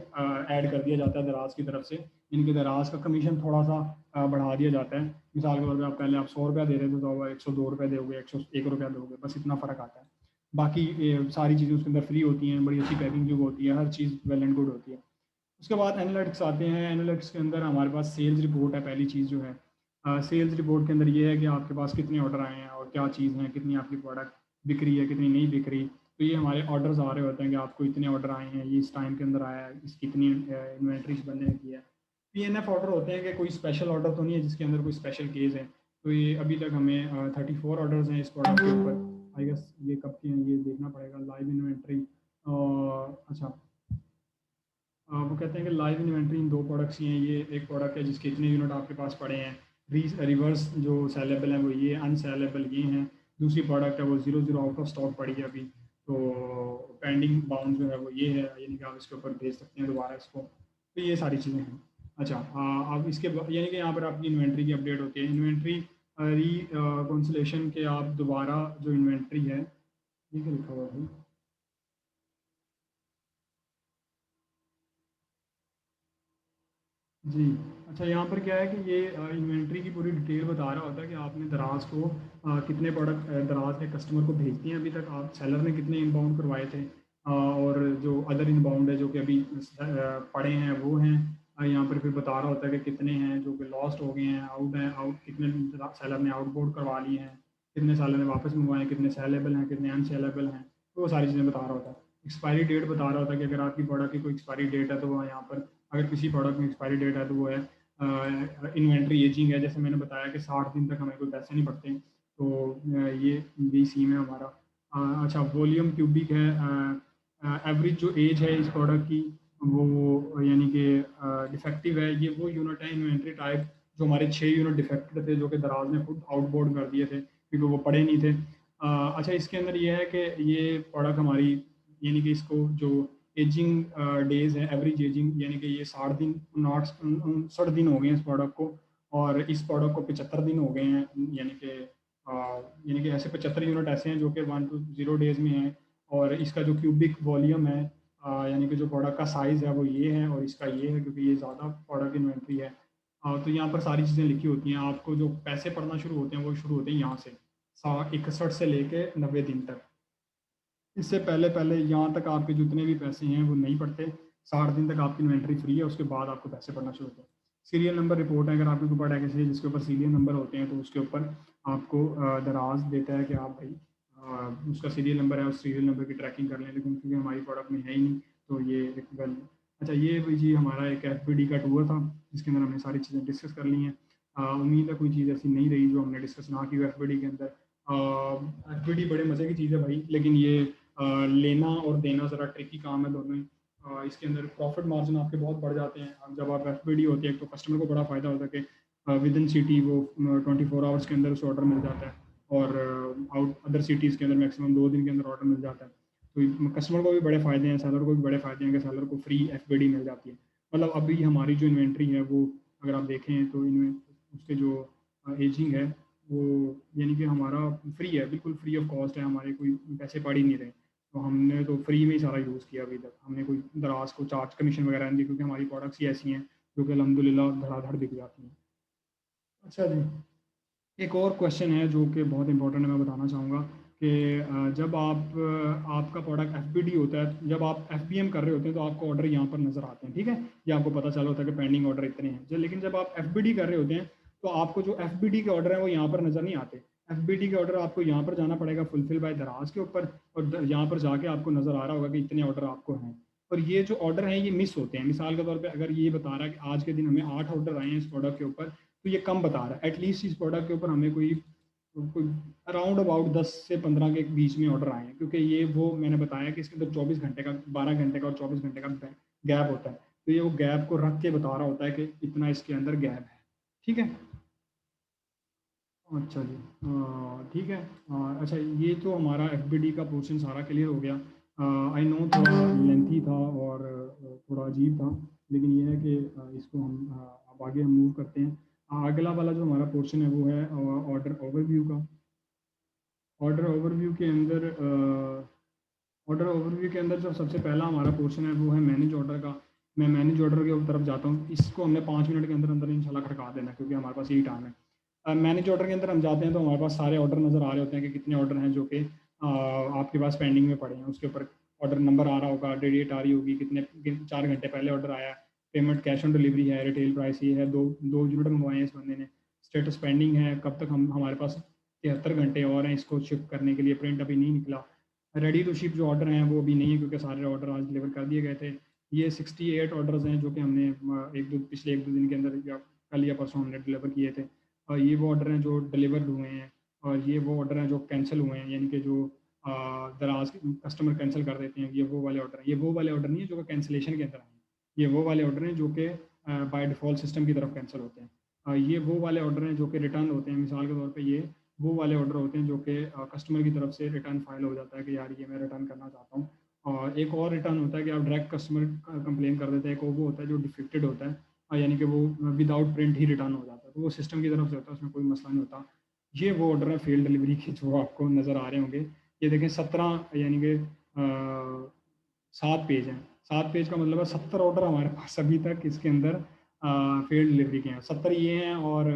ऐड कर दिया जाता है दराज की तरफ से। इनके दराज का कमीशन थोड़ा सा बढ़ा दिया जाता है। मिसाल के तौर पर आप पहले आप 100 रुपया दे रहे थे तो अब 102 रुपये दोगे, 101 रुपया दोगे, बस इतना फ़र्क आता है। बाकी सारी चीज़ें उसके अंदर फ्री होती हैं, बड़ी अच्छी पैकिंग जो होती है, हर चीज़ वेल एंड गुड होती है। उसके बाद एनालिटिक्स आते हैं। एनालिटिक्स के अंदर हमारे पास सेल्स रिपोर्ट है। पहली चीज़ जो है सेल्स रिपोर्ट के अंदर ये है कि आपके पास कितने ऑर्डर आए हैं और क्या चीज़ हैं, कितनी आपकी प्रोडक्ट बिक रही है, कितनी नहीं बिक रही। तो ये हमारे ऑर्डर्स आ रहे होते हैं कि आपको इतने ऑर्डर आए हैं, ये इस टाइम के अंदर आया है, इसकी इतनी इन्वेंट्रीज बनने की है। PNF ऑर्डर होते हैं कि कोई स्पेशल ऑर्डर तो नहीं है जिसके अंदर कोई स्पेशल केस है। तो ये अभी तक हमें 34 ऑर्डर्स हैं इस प्रोडक्ट के ऊपर। आई गेस ये कब के हैं ये देखना पड़ेगा। लाइव इन्वेंट्री, अच्छा, वो कहते हैं कि लाइव इन्वेंट्री इन 2 प्रोडक्ट्स ही हैं। ये एक प्रोडक्ट है जिसके इतने यूनिट आपके पास पड़े हैं। रिवर्स जो सेलेबल हैं वो ये, अनसेलेबल ये हैं। दूसरी प्रोडक्ट है वो 0 आउट ऑफ स्टॉक पड़ी है अभी। तो पेंडिंग बाउंड जो है वो ये है, यानी कि आप इसके ऊपर भेज सकते हैं दोबारा इसको। तो ये सारी चीज़ें हैं। अच्छा, अब इसके यानी कि यहाँ पर आपकी इन्वेंट्री की अपडेट होती है। इन्वेंट्री रिकॉन्सिलेशन के आप दोबारा जो इन्वेंट्री है, ये क्या लिखा हुआ है भाई? जी, अच्छा, यहाँ पर क्या है कि ये इन्वेंट्री की पूरी डिटेल बता रहा होता है कि आपने दराज को कितने प्रोडक्ट दराज ने कस्टमर को भेज दिए हैं अभी तक, आप सेलर ने कितने इनबाउंड करवाए थे, और जो अदर इनबाउंड है जो कि अभी पड़े हैं वो हैं। यहाँ पर फिर बता रहा होता है कि कितने हैं जो कि लॉस्ट हो गए हैं, आउट कितने सेलर ने आउटबोर्ड करवा लिए हैं, कितने सेलर ने वापस मंगवाए हैं, कितने सेलेबल हैं, कितने अनसेलेबल हैं, तो वो सारी चीज़ें बता रहा होता है। एक्सपायरी डेट बता रहा होता है कि अगर आपकी प्रोडक्ट की कोई एक्सपायरी डेट है तो वो यहाँ पर, अगर किसी प्रोडक्ट में एक्सपायरी डेट है तो वो है इन्वेंट्री एजिंग है, जैसे मैंने बताया कि 60 दिन तक हमें कोई पैसे नहीं पड़ते, तो ये यही सीन है हमारा। अच्छा, वॉल्यूम क्यूबिक है, एवरेज जो एज है इस प्रोडक्ट की वो यानी कि डिफेक्टिव है, ये वो यूनिट है इन्वेंट्री टाइप जो हमारे 6 यूनिट डिफेक्टेड थे, जो कि दराज ने खुद आउटबोर्ड कर दिए थे क्योंकि वो पड़े नहीं थे। अच्छा, इसके अंदर ये है कि ये प्रोडक्ट हमारी यानी कि इसको जो एजिंग डेज है, एवरेज एजिंग यानी कि ये 60 दिन 59 दिन हो गए हैं इस प्रोडक्ट को, और इस प्रोडक्ट को 75 दिन हो गए हैं, यानी कि ऐसे 75 यूनिट ऐसे हैं जो कि 1 to 0 डेज में हैं, और इसका जो क्यूबिक वॉल्यूम है यानी कि जो प्रोडक्ट का साइज़ है वो ये है, और इसका ये है क्योंकि ये ज़्यादा प्रोडक्ट इन्वेंट्री है। तो यहाँ पर सारी चीज़ें लिखी होती हैं, आपको जो पैसे पड़ना शुरू होते हैं वो शुरू होते हैं यहाँ से 61 से लेके 90 दिन तक। इससे पहले पहले यहाँ तक आपके जितने भी पैसे हैं वो नहीं पड़ते, 60 दिन तक आपकी इन्वेंट्री फ्री है, उसके बाद आपको पैसे पड़ना शुरू होते हैं। सीरियल नंबर रिपोर्ट है, अगर आपके ऊपर टैक्स है जिसके ऊपर सीरियल नंबर होते हैं तो उसके ऊपर आपको दराज देता है कि आप भाई उसका सीरियल नंबर है, उस सीरियल नंबर की ट्रैकिंग कर लें, लेकिन क्योंकि हमारी प्रोडक्ट में है ही नहीं तो ये एक गल। अच्छा, ये भाई जी हमारा एक FBD का टूर था जिसके अंदर हमने सारी चीज़ें डिस्कस कर ली हैं। उम्मीद है कोई चीज़ ऐसी नहीं रही जो हमने डिस्कस ना की हो FBD के अंदर। FBD बड़े मज़े की चीज़ है भाई, लेकिन ये लेना और देना ज़रा ट्रिकी काम है दोनों ही। इसके अंदर प्रॉफिट मार्जिन आपके बहुत बढ़ जाते हैं। अब जब आप FBD होते हैं तो कस्टमर को बड़ा फ़ायदा होता है कि विद इन सिटी वो 24 आवर्स के अंदर उसे ऑर्डर मिल जाता है, और आउट अदर सिटीज़ के अंदर मैक्सिमम 2 दिन के अंदर ऑर्डर मिल जाता है। तो कस्टमर को भी बड़े फ़ायदे हैं, सेलर को भी बड़े फ़ायदे हैं कि सेलर को फ्री FBD मिल जाती है। मतलब अभी हमारी जो इन्वेंट्री है वो अगर आप देखें तो इनमें उसके जो एजिंग है वो यानी कि हमारा फ्री है, बिल्कुल फ्री ऑफ कॉस्ट है, हमारे कोई पैसे पड़ ही नहीं रहे। तो हमने तो फ्री में ही सारा यूज़ किया अभी तक, हमने कोई दराज को चार्ज कमीशन वगैरह नहीं दी क्योंकि हमारी प्रोडक्ट्स ही ऐसी हैं जो कि अल्हम्दुलिल्लाह धड़ाधड़ बिक जाती हैं। अच्छा जी, एक और क्वेश्चन है जो कि बहुत इंपॉर्टेंट है, मैं बताना चाहूँगा कि जब आपका प्रोडक्ट FBD होता है, जब आप FBM कर रहे होते हैं तो आपको ऑर्डर यहाँ पर नज़र आते हैं, ठीक है, ये आपको पता चला होता है कि पेंडिंग ऑर्डर इतने हैं लेकिन जब आप FBD कर रहे होते हैं तो आपको जो FBD के ऑर्डर हैं वो यहाँ पर नज़र नहीं आते। FBD के ऑर्डर आपको यहाँ पर जाना पड़ेगा फुलफिल बाय दराज के ऊपर, और यहाँ पर जाके आपको नज़र आ रहा होगा कि इतने ऑर्डर आपको हैं, और ये जो ऑर्डर हैं ये मिस होते हैं। मिसाल के तौर पे अगर ये बता रहा है कि आज के दिन हमें 8 ऑर्डर आए हैं इस प्रोडक्ट के ऊपर, तो ये कम बता रहा है। एटलीस्ट इस प्रोडक्ट के ऊपर हमें कोई कोई अराउंड अबाउट 10 से 15 के बीच में ऑर्डर आए हैं, क्योंकि ये वो मैंने बताया कि इसके अंदर 24 घंटे का, 12 घंटे का और 24 घंटे का गैप होता है, तो ये वो गैप को रख के बता रहा होता है कि इतना इसके अंदर गैप है। ठीक है, अच्छा जी, ठीक है। अच्छा, ये तो हमारा FBD का पोर्शन सारा क्लियर हो गया। आई नो थोड़ा लेंथी था और थोड़ा अजीब था, लेकिन ये है कि इसको हम अब आगे हम मूव करते हैं। अगला वाला जो हमारा पोर्शन है वो है ऑर्डर ओवरव्यू का। ऑर्डर ओवरव्यू के अंदर जो सबसे पहला हमारा पोर्शन है वो है मैनेज ऑर्डर का। मैं मैनेज ऑर्डर की तरफ जाता हूँ, इसको हमने 5 मिनट के अंदर अंदर इंशाल्लाह खड़का देना है क्योंकि हमारे पास यही टाइम है। मैनेज ऑर्डर के अंदर हम जाते हैं तो हमारे पास सारे ऑर्डर नज़र आ रहे होते हैं कि कितने ऑर्डर हैं जो कि आपके पास पेंडिंग में पड़े हैं। उसके ऊपर ऑर्डर नंबर आ रहा होगा, डेट आ रही होगी, कितने 4 घंटे पहले ऑर्डर आया, पेमेंट कैश ऑन डिलीवरी है, रिटेल प्राइस ये है, दो दो यूनिट मंगवाए हैं इस बंदे ने, स्टेटस पेंडिंग है, कब तक हम हमारे पास 73 घंटे और हैं इसको शिप करने के लिए, प्रिंट अभी नहीं निकला, रेडी टू शिप जो ऑर्डर हैं वो अभी नहीं है क्योंकि सारे ऑर्डर आज डिलीवर कर दिए गए थे। ये 68 ऑर्डर्स हैं जो कि हमने पिछले 1-2 दिन के अंदर या कल या परसों हमने डिलीवर किए थे, और ये वो ऑर्डर हैं जो डिलीवर हुए हैं, और ये वो ऑर्डर हैं जो कैंसिल हुए हैं, यानी कि जो दराज कस्टमर कैंसिल कर देते हैं, ये वो वाले ऑर्डर हैं। ये वो वाले ऑर्डर नहीं है जो कि कैंसिलेशन के अंदर हैं, ये वो वाले ऑर्डर हैं जो कि बाय डिफ़ॉल्ट सिस्टम की तरफ कैंसिल होते हैं। ये वो वाले ऑर्डर हैं जो कि रिटर्न होते हैं। मिसाल के तौर पे ये वो वाले ऑर्डर होते हैं जो कि कस्टमर की तरफ से रिटर्न फाइल हो जाता है कि यार ये मैं रिटर्न करना चाहता हूँ। और एक और रिटर्न होता है कि आप डायरेक्ट कस्टमर कंप्लेन कर देते हैं। एक वो होता है जो डिफेक्टेड होता है, यानी कि वो विदाउट प्रिंट ही रिटर्न हो जाता है, तो वो सिस्टम की तरफ से होता है, उसमें कोई मसला नहीं होता। ये वो ऑर्डर है फील्ड डिलीवरी के जो आपको नज़र आ रहे होंगे। ये देखें 17 यानी कि 7 पेज हैं। 7 पेज का मतलब है 70 ऑर्डर हमारे पास अभी तक इसके अंदर फील्ड डिलीवरी के हैं। 70 ये हैं, और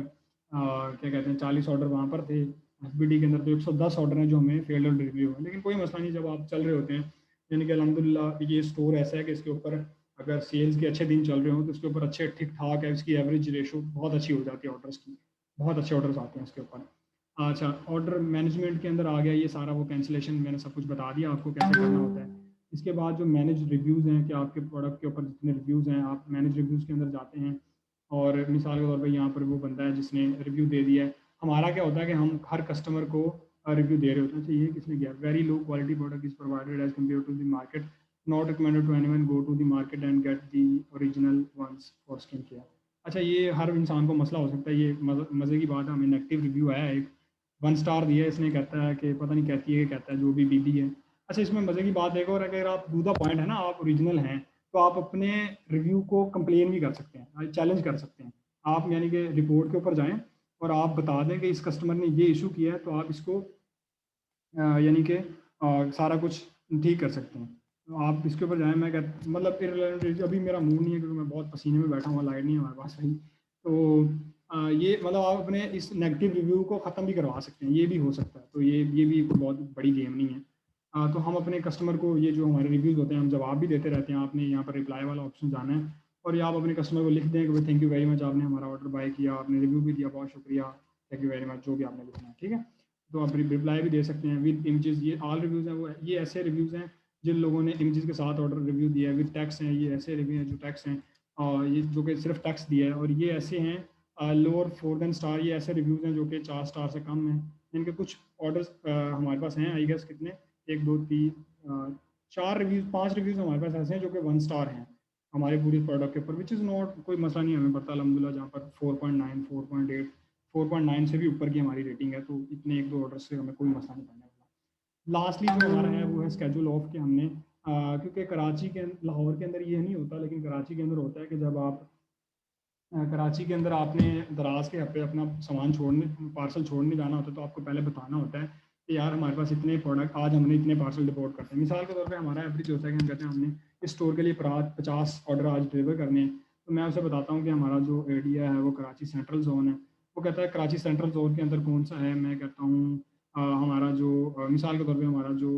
क्या कहते हैं 40 ऑर्डर वहाँ पर थे FBD के अंदर, तो 110 ऑर्डर हैं जो हमें फील्ड डिलीवरी हुए। लेकिन कोई मसला नहीं, जब आप चल रहे होते हैं, यानी कि अल्हम्दुलिल्लाह ये स्टोर ऐसा है कि इसके ऊपर अगर सेल्स के अच्छे दिन चल रहे हो तो उसके ऊपर अच्छे ठीक ठाक है, उसकी एवरेज रेशो बहुत अच्छी हो जाती है ऑर्डर्स की, बहुत अच्छे ऑर्डर्स आते हैं उसके ऊपर। अच्छा, ऑर्डर मैनेजमेंट के अंदर आ गया ये सारा, वो कैंसिलेशन मैंने सब कुछ बता दिया आपको कैसे करना होता है। इसके बाद जो मैनेज रिव्यूज़ हैं कि आपके प्रोडक्ट के ऊपर जितने रिव्यूज़ हैं, आप मैनेज रिव्यूज़ के अंदर जाते हैं और मिसाल के तौर पर यहाँ पर वो बंदा है जिसने रिव्यू दे दिया है। हमारा क्या होता है कि हम हर कस्टमर को रिव्यू दे रहे होते हैं। चाहिए किसने किया, very low quality product is provided as compare to the market, not recommended to anyone, go to the market and get the original ones for skin care. अच्छा, ये हर इंसान को मसला हो सकता है, ये मज़े की बात है, हमें नेगेटिव रिव्यू आया है एक, 1 स्टार दिया है इसने, कहता है कि पता नहीं कहती है कि कहता है जो भी बीबी है। अच्छा, इसमें मज़े की बात एक और, अगर आप टू द पॉइंट है ना, आप ओरिजिनल हैं, तो आप अपने रिव्यू को कंप्लेन भी कर सकते हैं, चैलेंज कर सकते हैं। आप यानी कि रिपोर्ट के ऊपर जाएं और आप बता दें कि इस कस्टमर ने ये इशू किया है, तो आप इसको यानी कि सारा कुछ ठीक कर सकते हैं। तो आप इसके ऊपर जाएँ, मैं कहता मतलब इर्रेलेवेंट, अभी मेरा मूड नहीं है क्योंकि मैं बहुत पसीने में बैठा हुआ, लाइट नहीं है हमारे पास भाई। तो ये मतलब आप अपने इस नेगेटिव रिव्यू को ख़त्म भी करवा सकते हैं, ये भी हो सकता है। तो ये भी कोई बहुत बड़ी गेम नहीं है। तो हम अपने कस्टमर को ये जो हमारे रिव्यूज़ होते हैं हम जवाब भी देते रहते हैं। आपने यहाँ पर रिप्लाई वाला ऑप्शन जाना है और ये आप अपने कस्टमर को लिख दें कि भाई थैंक यू वेरी मच, आपने हमारा ऑर्डर बाय किया, आपने रिव्यू भी दिया, बहुत शुक्रिया, थैंक यू वेरी मच, जो भी आपने लिखना है, ठीक है। तो आप रिप्लाई भी दे सकते हैं विद इमेजेस। ये ऑल रिव्यूज़ हैं, वो ये ऐसे रिव्यूज़ हैं जिन लोगों ने इमेजेस के साथ ऑर्डर रिव्यू दिया है। विद टैक्स हैं, ये ऐसे रिव्यू हैं जो टैक्स हैं, और ये जो कि सिर्फ टैक्स दिया है। और ये ऐसे हैं लोअर 4 देन स्टार, ये ऐसे रिव्यूज़ हैं जो कि 4 स्टार से कम हैं। इनके कुछ ऑर्डर्स हमारे पास हैं, आई गेस कितने, 1 2 3 4 रिव्यूज़, 5 रिव्यूज़ हमारे पास ऐसे हैं जो कि 1 स्टार हैं हमारे पूरे प्रोडक्ट के ऊपर, विच इज़ नॉट कोई मसला नहीं हमें पड़ता अलहमदिल्ला। जहाँ पर 4.9 4.8 4.9 से भी ऊपर की हमारी रेटिंग है, तो इतने 1 2 ऑर्डर से हमें कोई मसला नहीं पड़ने वाला। लास्टली जो हमारा है वो है स्केड्यूल ऑफ के हमने क्योंकि कराची के लाहौर के अंदर ये नहीं होता, लेकिन कराची के अंदर होता है कि जब आप कराची के अंदर आपने दराज के हफ्ते अपना सामान छोड़ने, पार्सल छोड़ने जाना होता है, तो आपको पहले बताना होता है कि यार हमारे पास इतने प्रोडक्ट, आज हमने इतने पार्सल डिपोर्ट करते हैं। मिसाल के तौर पे हमारा एवरेज होता है कि हम कहते हैं हमने इस स्टोर के लिए 50 ऑर्डर आज डिलीवर करने हैं, तो मैं उसे बताता हूँ कि हमारा जो एरिया है वो कराची सेंट्रल जोन है। वो कहता है कराची सेंट्रल जोन के अंदर कौन सा है, मैं कहता हूँ हमारा जो मिसाल के तौर पर हमारा जो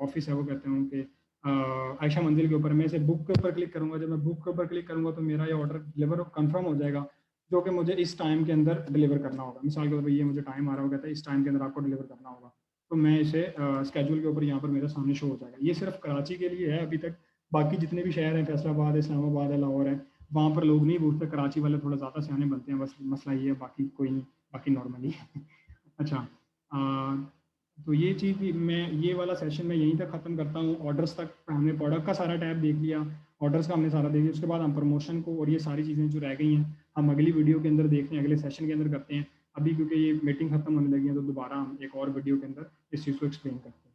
ऑफिस है वो कहते हैं कि आयशा मंजिल के ऊपर। मैं इसे बुक के ऊपर क्लिक करूंगा, जब मैं बुक के ऊपर क्लिक करूंगा तो मेरा ये ऑर्डर डिलीवर कंफर्म हो जाएगा, जो कि मुझे इस टाइम के अंदर डिलीवर करना होगा। मिसाल के तौर पर ये मुझे टाइम आ रहा होगा, कहता है इस टाइम के अंदर आपको डिलीवर करना होगा, तो मैं इसे स्केड्यूल के ऊपर यहाँ पर मेरे सामने शो हो जाएगा। ये सिर्फ कराची के लिए है अभी तक, बाकी जितने भी शहर हैं, फैसलाबाद है, इस्लामाबाद है, लाहौर है, वहाँ पर लोग नहीं पूछते। कराची वाले थोड़ा ज़्यादा सियाने बनते हैं, बस मसला ये है, बाकी कोई नहीं, बाकी नॉर्मली अच्छा, तो ये चीज़ भी मैं, ये वाला सेशन मैं यहीं तक ख़त्म करता हूँ। ऑर्डर्स तक हमने प्रोडक्ट का सारा टैब देख लिया, ऑर्डर्स का हमने सारा देख लिया। उसके बाद हम प्रमोशन को और ये सारी चीज़ें जो रह गई हैं हम अगली वीडियो के अंदर देखते हैं, अगले सेशन के अंदर करते हैं। अभी क्योंकि ये मीटिंग ख़त्म होने लगी है तो दोबारा हम एक और वीडियो के अंदर इस चीज़ को एक्सप्लेन करते हैं।